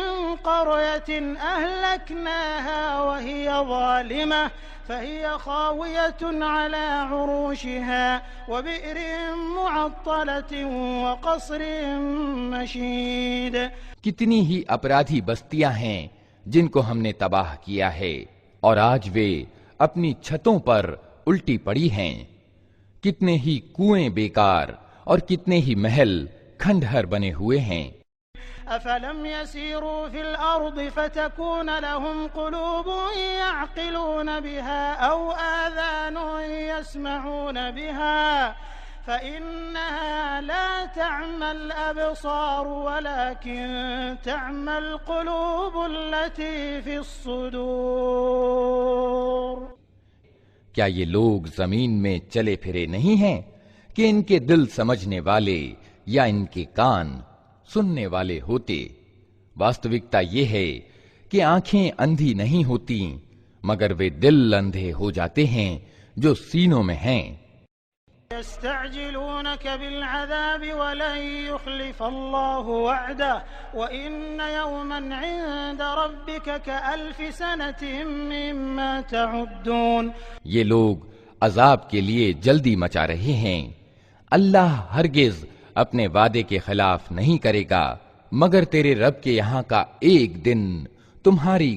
قَرْيَةٍ أَهْلَكْنَاهَا وَهِيَ ظَالِمَةٌ فَهِيَ خَاوِيَةٌ عَلَى عُرُوشِهَا وَبِئْرٍ مُّعَطَّلَةٍ وَقَصْرٍ مَّشِيدٍ۔ کتنی ہی اپرادھی بستیاں ہیں جن کو ہم نے تباہ کیا ہے اور آج وہ اپنی چھتوں پر الٹی پڑی ہیں، کتنے ہی کنویں بیکار اور کتنے ہی محل کھنڈہر بنے ہوئے ہیں۔ أفلم يسيروا في الأرض فتكون لهم قلوب يعقلون بها أو آذان يسمعون بها فإنها لا تعمى الأبصار ولكن تعمى القلوب التي في الصدور۔ کیا یہ لوگ زمین میں چلے پھرے نہیں ہیں کہ ان کے دل سمجھنے والے یا ان کے کان سننے والے ہوتے؟ واستوکتا یہ ہے کہ آنکھیں اندھی نہیں ہوتی مگر وہ دل اندھے ہو جاتے ہیں جو سینوں میں ہیں۔ يستعجلونك بالعذاب ولن يخلف الله وعده وإن يوما عند ربك كألف سنة مما تعدون۔ یہ لوگ عذاب کے لیے جلدی مچا رہے ہیں، اللہ ہرگز اپنے وعدے کے خلاف نہیں کرے گا، مگر تیرے رب کے یہاں کا ایک دن تمہاری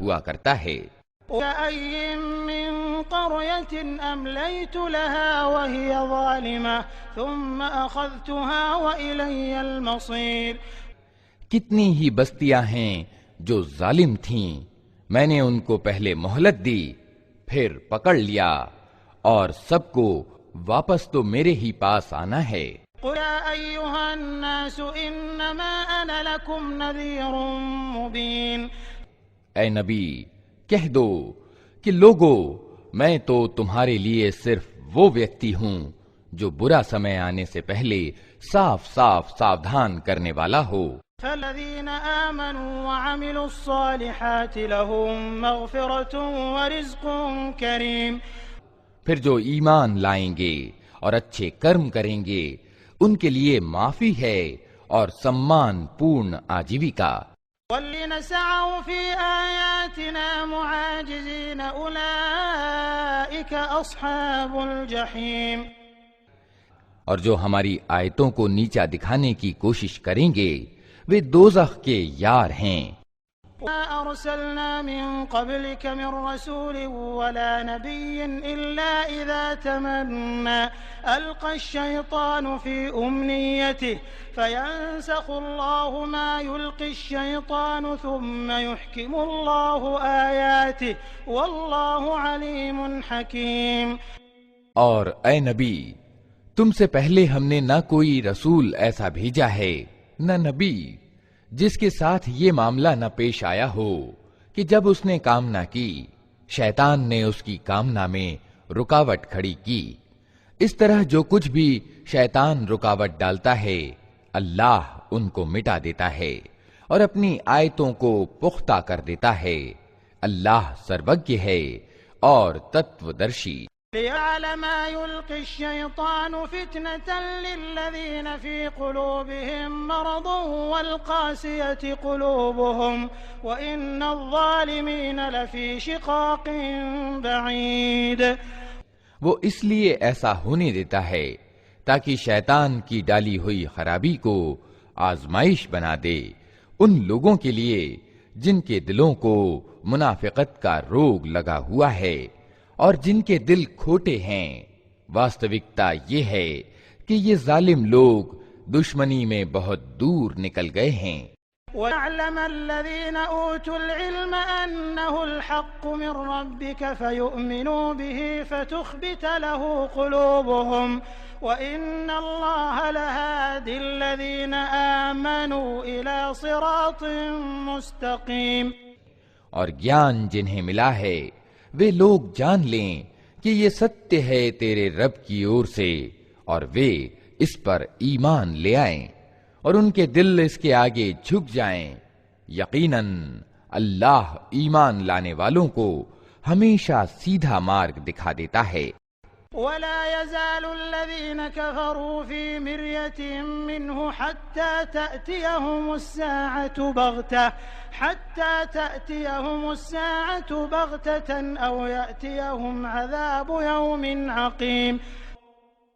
ہوا کرتا ہے۔ وَأَيٍّ مِّن قَرْيَةٍ أَمْلَيْتُ لَهَا وَهِيَ ظَالِمَةٌ ثُمَّ أَخَذْتُهَا وَإِلَيَّ الْمَصِيرُ۔ کتنی ہی بستیاں ہیں جو ظالم تھیں، میں نے ان کو پہلے مہلت دی پھر پکڑ لیا اور سب کو واپس تو میرے ہی پاس آنا ہے۔ قل يا أيها الناس إنما أنا لكم نذير مبين۔ اے نبی کہہ دو کہ لوگو میں تو تمہارے لیے صرف وہ ویکتی ہوں جو برا سمے آنے سے پہلے صاف صاف ساودھان کرنے والا ہو۔ فالذين آمنوا وعملوا الصالحات لهم مغفرة ورزق كريم۔ پھر جو ایمان لائیں گے اور اچھے کرم کریں گے ان کے لیے معافی ہے اور سمان پورن آجیویکا۔ والذين سعوا في آياتنا معاجزين أولئك أصحاب الجحيم۔ اور جو ہماری آیتوں کو نیچا دکھانے کی کوشش کریں گے وہ دوزخ کے یار ہیں۔ ما أرسلنا من قبلك من رسول ولا نبي إلا إذا تمنى ألقى الشيطان في أمنيته فينسخ الله ما يلقي الشيطان ثم يحكم الله آياته والله عليم حكيم۔ اور اے نبی تم سے پہلے ہم نے نہ کوئی رسول ایسا بھیجا ہے نہ نبی جس کے ساتھ یہ معاملہ نہ پیش آیا ہو کہ جب اس نے کامنا کی شیطان نے اس کی کامنا میں رکاوٹ کھڑی کی۔ اس طرح جو کچھ بھی شیطان رکاوٹ ڈالتا ہے اللہ ان کو مٹا دیتا ہے اور اپنی آیتوں کو پختہ کر دیتا ہے۔ اللہ سروگی ہے اور تتودرشی۔ ليعلم ما يلقي الشيطان فتنة للذين في قلوبهم مرض والقاسية قلوبهم وإن الظالمين لفي شقاق بعيد۔ وہ اس لیے ایسا ہونے دیتا ہے تاکہ شیطان کی ڈالی ہوئی خرابی کو آزمائش بنا دے ان لوگوں کے لیے جن کے دلوں کو منافقت کا روگ لگا ہوا ہے اور جن کے دل کھوٹے ہیں۔ واستوکتا یہ ہے کہ یہ ظالم لوگ دشمنی میں بہت دور نکل گئے ہیں۔ وَيَعْلَمَ الَّذِينَ أُوتُوا الْعِلْمَ أَنَّهُ الْحَقُّ مِنْ رَبِّكَ فَيُؤْمِنُوا بِهِ فَتُخْبِتَ لَهُ قُلُوبُهُمْ وَإِنَّ اللَّهَ لَهَادِ الَّذِينَ آمَنُوا إِلَى صِرَاطٍ مُسْتَقِيمٍ۔ اور گیان جنہیں ملا ہے وہ لوگ جان لیں کہ یہ ستیہ ہے تیرے رب کی اور سے اور وہ اس پر ایمان لے آئیں اور ان کے دل اس کے آگے جھک جائیں۔ یقیناً اللہ ایمان لانے والوں کو ہمیشہ سیدھا مارگ دکھا دیتا ہے۔ ولا يزال الذين كفروا في مرية منه حتى تأتيهم الساعة بغتة أو يأتيهم عذاب يوم عقيم۔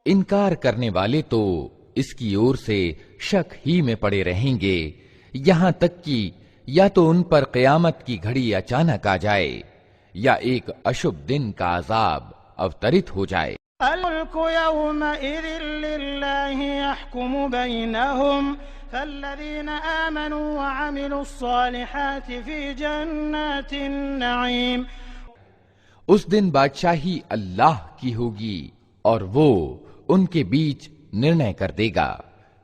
انکار کرنے والے تو اس کی اور سے شک ہی میں پڑے رہیں گے یہاں تک کہ یا تو ان پر قیامت کی گھڑی اچانک آ جائے یا ایک اشبھ دن کا عذاب اوترت ہو جائے۔ الملك يومئذ لله يحكم بينهم فالذين آمنوا وعملوا الصالحات في جنات النعيم۔ اس دن بادشاہی اللہ کی ہوگی اور وہ ان کے بیچ نرنے کر دے گا۔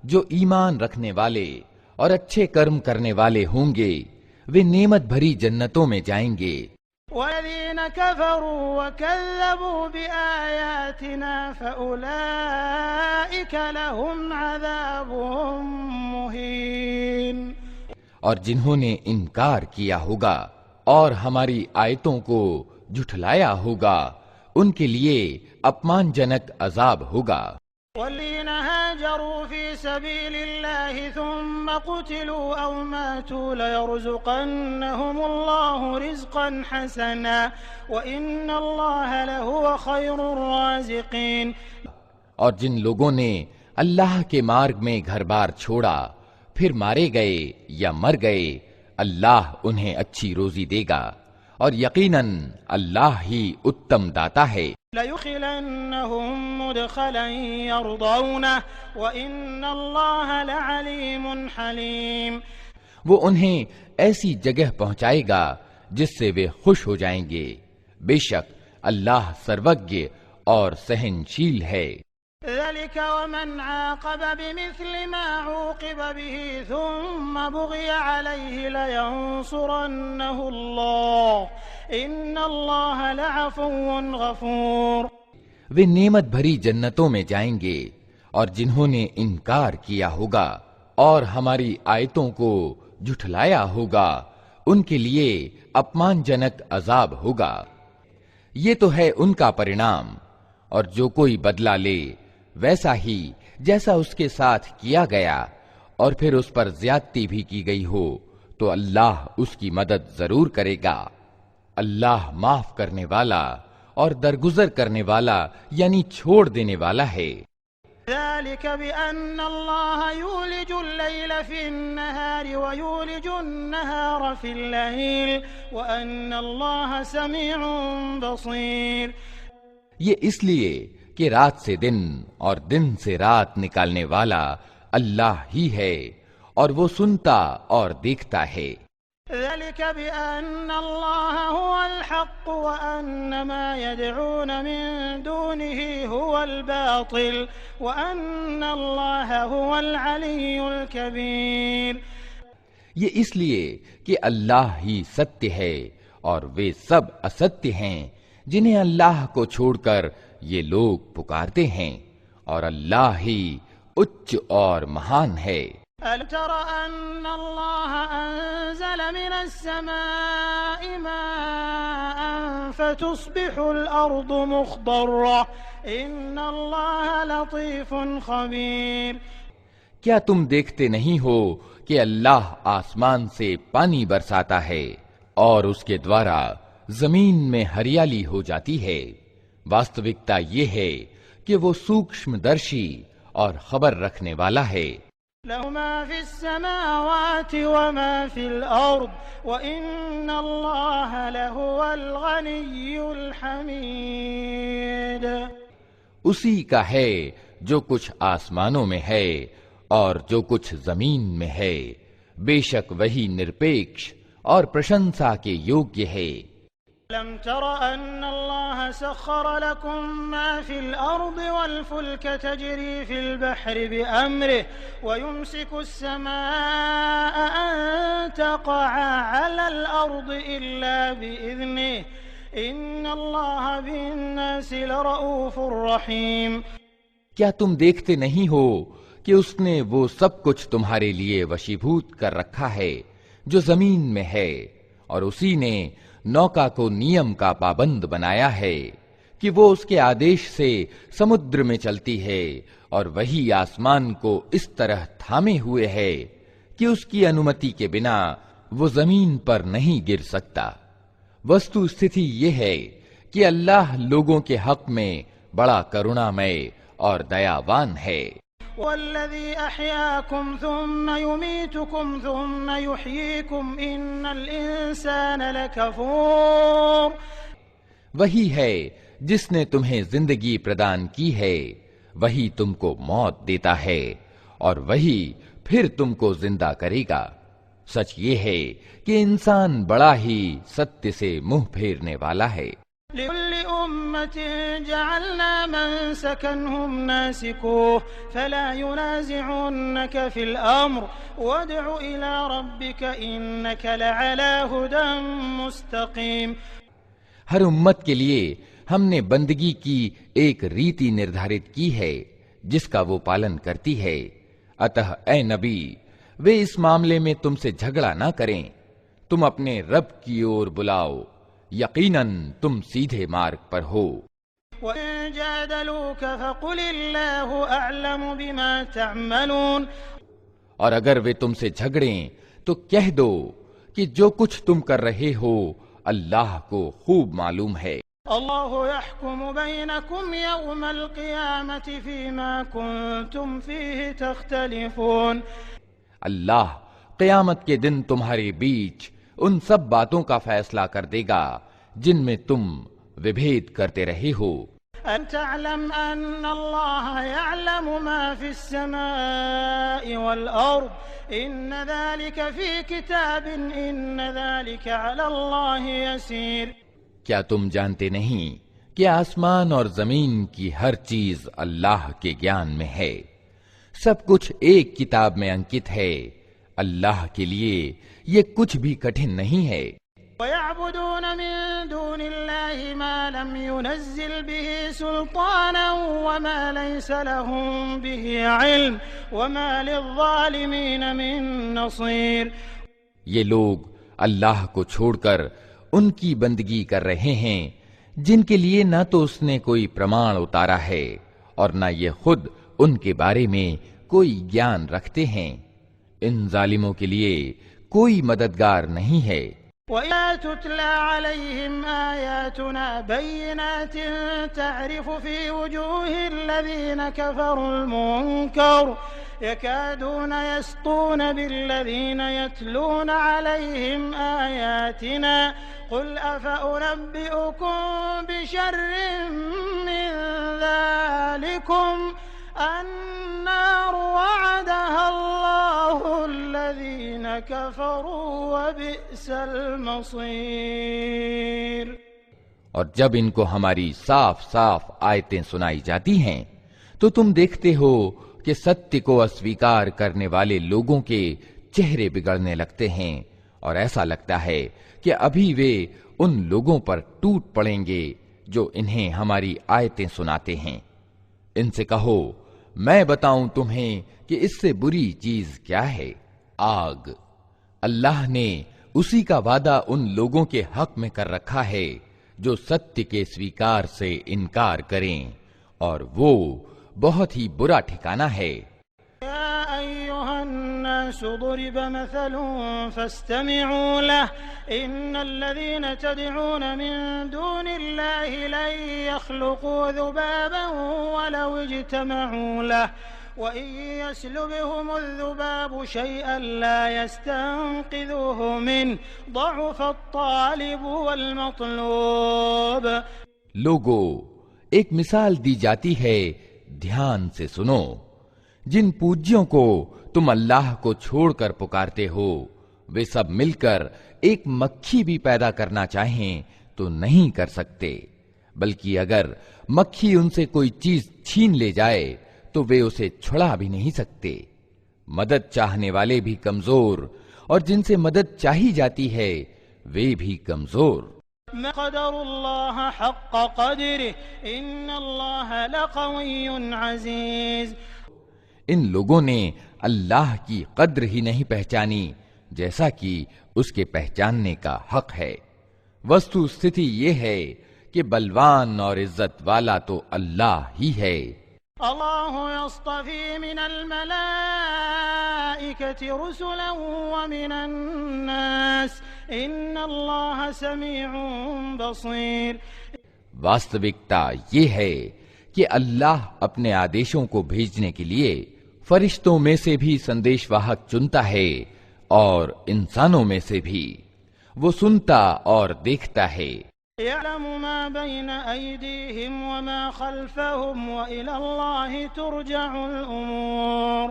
جو ایمان رکھنے والے اور اچھے کرم کرنے والے ہوں گے وہ نعمت بھری جنتوں میں جائیں گے۔ والذين كفروا وكذبوا بآياتنا فأولئك لهم عذاب مهين۔ اور جنہوں نے انکار کیا ہوگا اور ہماری آیتوں کو جھٹلایا ہوگا ان کے لیے اپمان جنک عذاب ہوگا۔ والذين هاجروا في سبيل الله ثم قتلوا أو ماتوا ليرزقنهم الله رزقا حسنا وإن الله لهو خير الرازقين۔ اور جن لوگوں نے اللہ کے مارگ میں گھر بار چھوڑا پھر مارے گئے یا مر گئے اللہ انہیں اچھی روزی دے گا اور یقیناً اللہ ہی اتم داتا ہے۔ لَيُدْخِلَنَّهُم مُّدْخَلًا يَرْضَوْنَهُ وَإِنَّ اللَّهَ لَعَلِيمٌ حَلِيمٌ۔ وہ انہیں ایسی جگہ پہنچائے گا جس سے وہ خوش ہو جائیں گے، بے شک اللہ سروگی اور سہنشیل ہے۔ ذلك ومن عاقب بمثل ما عوقب به ثم بغي عليه لينصرنه الله إن الله لعفو غفور۔ وہ نعمت بھری جنتوں میں جائیں گے، اور جنہوں نے انکار کیا ہوگا اور ہماری آیتوں کو جھٹلایا ہوگا ان کے لیے اپمان جنک عذاب ہوگا۔ یہ تو ہے ان کا پرینام، اور جو کوئی بدلہ لے ویسا ہی جیسا اس کے ساتھ کیا گیا اور پھر اس پر زیادتی بھی کی گئی ہو تو اللہ اس کی مدد ضرور کرے گا۔ اللہ معاف کرنے والا اور درگزر کرنے والا یعنی چھوڑ دینے والا ہے۔ ذلك بأن الله يولج الليل في النهار ويولج النهار في الليل وأن الله سميع بصير۔ یہ اس لیے کہ رات سے دن اور دن سے رات نکالنے والا اللہ ہی ہے، اور وہ سنتا اور دیکھتا ہے۔ ذلك بأن الله هو الحق وأن ما يدعون من دونه هو الباطل وأن الله هو العلي الكبير۔ یہ اس لیے کہ اللہ ہی ستیہ ہے اور وہ سب استیہ ہیں جنہیں اللہ کو چھوڑ کر یہ لوگ پکارتے ہیں، اور اللہ ہی اچ اور مہان ہے۔ أَلَمْ تَرَ أَنَّ اللَّهَ أَنزَلَ مِنَ السَّمَاءِ مَاءً فَتُصْبِحُ الْأَرْضُ مُخْضَرَّةً إِنَّ اللَّهَ لَطِيفٌ خَبِيرٌ۔ کیا تم دیکھتے نہیں ہو کہ اللہ آسمان سے پانی برساتا ہے اور اس کے دوارا زمین میں ہریالی ہو جاتی ہے؟ واستوکتا یہ ہے کہ وہ سوکشم درشی اور خبر رکھنے والا ہے۔ لَهُ مَا فِي السَّمَاوَاتِ وَمَا فِي الْأَرْضِ وَإِنَّ اللَّهَ لَهُوَ الْغَنِيُّ الْحَمِيدُ۔ اسی کا ہے جو کچھ آسمانوں میں ہے اور جو کچھ زمین میں ہے، بے شک وہی نرپیکش اور پرشنسا کے یوگیہ ہے۔ أَلَمْ تَرَ أَنَّ اللَّهَ سَخَّرَ لَكُم مَّا فِي الْأَرْضِ وَالْفُلْكَ تَجْرِي فِي الْبَحْرِ بِأَمْرِهِ وَيُمْسِكُ السَّمَاءَ أَن تَقَعَ عَلَى الْأَرْضِ إِلَّا بِإِذْنِهِ إِنَّ اللَّهَ بِالنَّاسِ لَرَءُوفٌ رَّحِيمٌ۔ کیا تم دیکھتے نہیں ہو کہ اس نے وہ سب کچھ تمہارے لیے وشیبھوت کر رکھا ہے جو زمین میں ہے، اور اسی نے نوکا کو نیم کا پابند بنایا ہے کہ وہ اس کے آدیش سے سمندر میں چلتی ہے، اور وہی آسمان کو اس طرح تھامے ہوئے ہے کہ اس کی انومتی کے بنا وہ زمین پر نہیں گر سکتا۔ وستو استھتی یہ ہے کہ اللہ لوگوں کے حق میں بڑا کرونامے اور دیاوان ہے۔ والذي أحياكم ثم يميتكم ثم يحييكم إن الإنسان لكفور۔ وہی ہے جس نے تمہیں زندگی پردان کی ہے، وہی تم کو موت دیتا ہے اور وہی پھر تم کو زندہ کرے گا۔ سچ یہ ہے کہ انسان بڑا ہی ستیہ سے منہ پھیرنے والا ہے۔ لِكُلِّ أُمَّةٍ جَعَلْنَا مَنسَكًا هُمْ نَاسِكُوهُ فَلَا يُنَازِعُنَّكَ فِي الْأَمْرِ وَادْعُ إِلَىٰ رَبِّكَ إِنَّكَ لَعَلَىٰ هُدًى مُسْتَقِيمٍ۔ ہر امت کے لیے ہم نے بندگی کی ایک ریتی نردھارت کی ہے جس کا وہ پالن کرتی ہے، اتہ اے نبی وہ اس معاملے میں تم سے جھگڑا نہ کریں، تم اپنے رب کی اور بلاؤ، یقیناً تم سیدھے مارگ پر ہو۔ وَإِن جَادَلُوكَ فَقُلِ اللَّهُ أَعْلَمُ بِمَا تَعْمَلُونَ۔ اور اگر وہ تم سے جھگڑیں تو کہہ دو کہ جو کچھ تم کر رہے ہو اللہ کو خوب معلوم ہے۔ اللہ يحكم بينكم يوم القيامة فيما كنتم فيه تختلفون۔ اللہ قیامت کے دن تمہارے بیچ ان سب باتوں کا فیصلہ کر دے گا جن میں تم وبھید کرتے رہے ہو۔ أن تعلم أن الله يعلم ما في السماء والأرض إن ذلك في كتاب إن ذلك على الله يسير۔ کیا تم جانتے نہیں کہ آسمان اور زمین کی ہر چیز اللہ کے گیان میں ہے، سب کچھ ایک کتاب میں انکت ہے۔ اللہ کے لیے یہ کچھ بھی کٹھن نہیں ہے۔ وَيَعْبُدُونَ مِن دُونِ اللَّهِ مَا لَمْ يُنَزِّلْ بِهِ سُلْطَانًا وَمَا لَيْسَ لَهُم بِهِ عِلْمٌ وَمَا لِلظَّالِمِينَ مِن نَّصِيرٍ۔ یہ لوگ اللہ کو چھوڑ کر ان کی بندگی کر رہے ہیں جن کے لیے نہ تو اس نے کوئی پرمان اتارا ہے اور نہ یہ خود ان کے بارے میں کوئی گیان رکھتے ہیں۔ ان ظالموں کے لیے کوئی مددگار نہیں ہے۔ وَإِذَا تُتْلَى عَلَيْهِمْ آيَاتُنَا بَيِّنَاتٍ تَعْرِفُ فِي وُجُوهِ الَّذِينَ كَفَرُوا الْمُنكَرَ يَكَادُونَ يَسْطُونَ بِالَّذِينَ يَتْلُونَ عَلَيْهِمْ آيَاتِنَا قُلْ أَفَأُنَبِّئُكُم بِشَرٍّ مِّن ذَلِكُمْ النَّارُ وَعَدَهَا اللَّهُ الَّذِينَ كَفَرُوا وَبِئْسَ الْمَصِيرُ۔ اور جب ان کو ہماری صاف صاف آیتیں سنائی جاتی ہیں تو تم دیکھتے ہو کہ ستیہ کو اسویکار کرنے والے لوگوں کے چہرے بگڑنے لگتے ہیں، اور ایسا لگتا ہے کہ ابھی وہ ان لوگوں پر ٹوٹ پڑیں گے جو انہیں ہماری آیتیں سناتے ہیں۔ ان سے کہو میں بتاؤں تمہیں کہ اس سے بری چیز کیا ہے؟ آگ۔ اللہ نے اسی کا وعدہ ان لوگوں کے حق میں کر رکھا ہے جو ستیہ کے سویکار سے انکار کریں، اور وہ بہت ہی برا ٹھکانہ ہے۔ يا أيها الناس ضرب مثل فاستمعوا له إن الذين تدعون من دون الله لن يخلقوا ذبابا ولو اجتمعوا له وإن يسلبهم الذباب شيئا لا يستنقذوه منه ضعف الطالب والمطلوب۔ لوگو، ایک مثال دی جاتی ہے، دھیان سے سنو۔ جن پوجیوں کو تم اللہ کو چھوڑ کر پکارتے ہو وہ سب مل کر ایک مکھی بھی پیدا کرنا چاہیں تو نہیں کر سکتے، بلکہ اگر مکھی ان سے کوئی چیز چھین لے جائے تو وہ اسے چھڑا بھی نہیں سکتے۔ مدد چاہنے والے بھی کمزور اور جن سے مدد چاہی جاتی ہے وہ بھی کمزور۔ قدر اللہ حق قدرہ ان اللہ لقوی عزیز۔ ان لوگوں نے اللہ کی قدر ہی نہیں پہچانی جیسا کہ اس کے پہچاننے کا حق ہے۔ وستو استھتی یہ ہے کہ بلوان اور عزت والا تو اللہ ہی ہے۔ اللہ یصطفی من الملائکۃ رسلا ومن الناس ان اللہ سمیع بصیر۔ واستوکتا یہ ہے کہ اللہ اپنے آدیشوں کو بھیجنے کے لیے فرشتوں میں سے بھی سندیش واہک چنتا ہے اور انسانوں میں سے بھی، وہ سنتا اور دیکھتا ہے۔ يعلم ما بين أيديهم وما خلفهم وإلى الله ترجع الأمور۔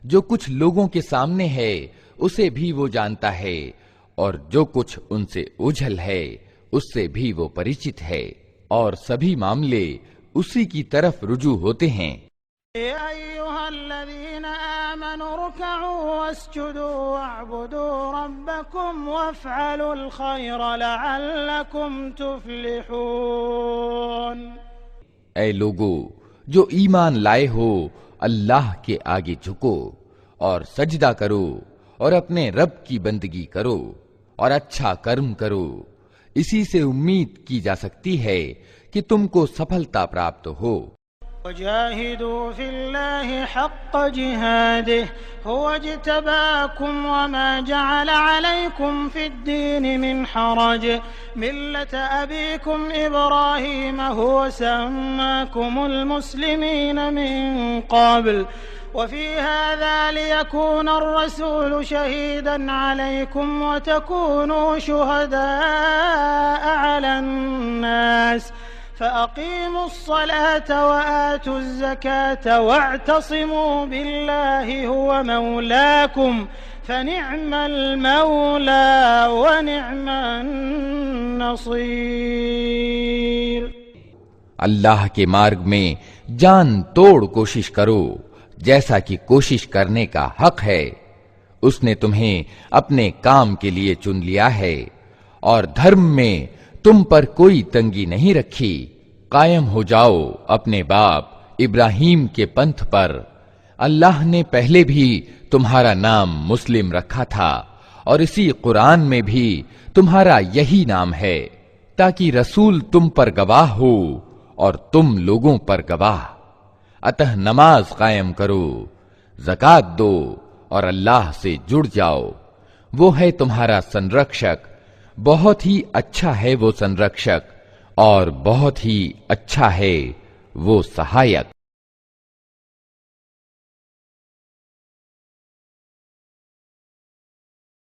جو کچھ لوگوں کے سامنے ہے اسے بھی وہ جانتا ہے، اور جو کچھ ان سے اوجھل ہے اس سے بھی وہ پریچت ہے، اور سبھی معاملے اسی کی طرف رجوع ہوتے ہیں۔ يا أيها الذين آمنوا اركعوا واسجدوا واعبدوا ربكم وافعلوا الخير لعلكم تفلحون۔ اے لوگو جو ایمان لائے ہو، اللہ کے آگے جھکو اور سجدہ کرو اور اپنے رب کی بندگی کرو اور اچھا کرم کرو، اسی سے امید کی جا سکتی ہے کہ تم کو سفلتا پراپت ہو۔ وجاهدوا في الله حق جهاده هو اجتباكم وما جعل عليكم في الدين من حرج ملة أبيكم إبراهيم هو سماكم المسلمين من قبل وفي هذا ليكون الرسول شهيدا عليكم وتكونوا شهداء على الناس فأقيموا الصلاة وآتوا الزكاة واعتصموا بالله هو مولاكم فنعم المولى ونعم النصير۔ اللہ کے مارگ میں جان توڑ کوشش کرو جیسا کہ کوشش کرنے کا حق ہے۔ اس نے تمہیں اپنے کام کے لیے چن لیا ہے اور دھرم میں تم پر کوئی تنگی نہیں رکھی۔ قائم ہو جاؤ اپنے باپ ابراہیم کے پنتھ پر۔ اللہ نے پہلے بھی تمہارا نام مسلم رکھا تھا اور اسی قرآن میں بھی تمہارا یہی نام ہے تاکہ رسول تم پر گواہ ہو اور تم لوگوں پر گواہ۔ اتہ نماز قائم کرو، زکات دو اور اللہ سے جڑ جاؤ، وہ ہے تمہارا سنرکشک، بہت ہی اچھا ہے وہ سنرکشک اور بہت ہی اچھا ہے وہ سہایک۔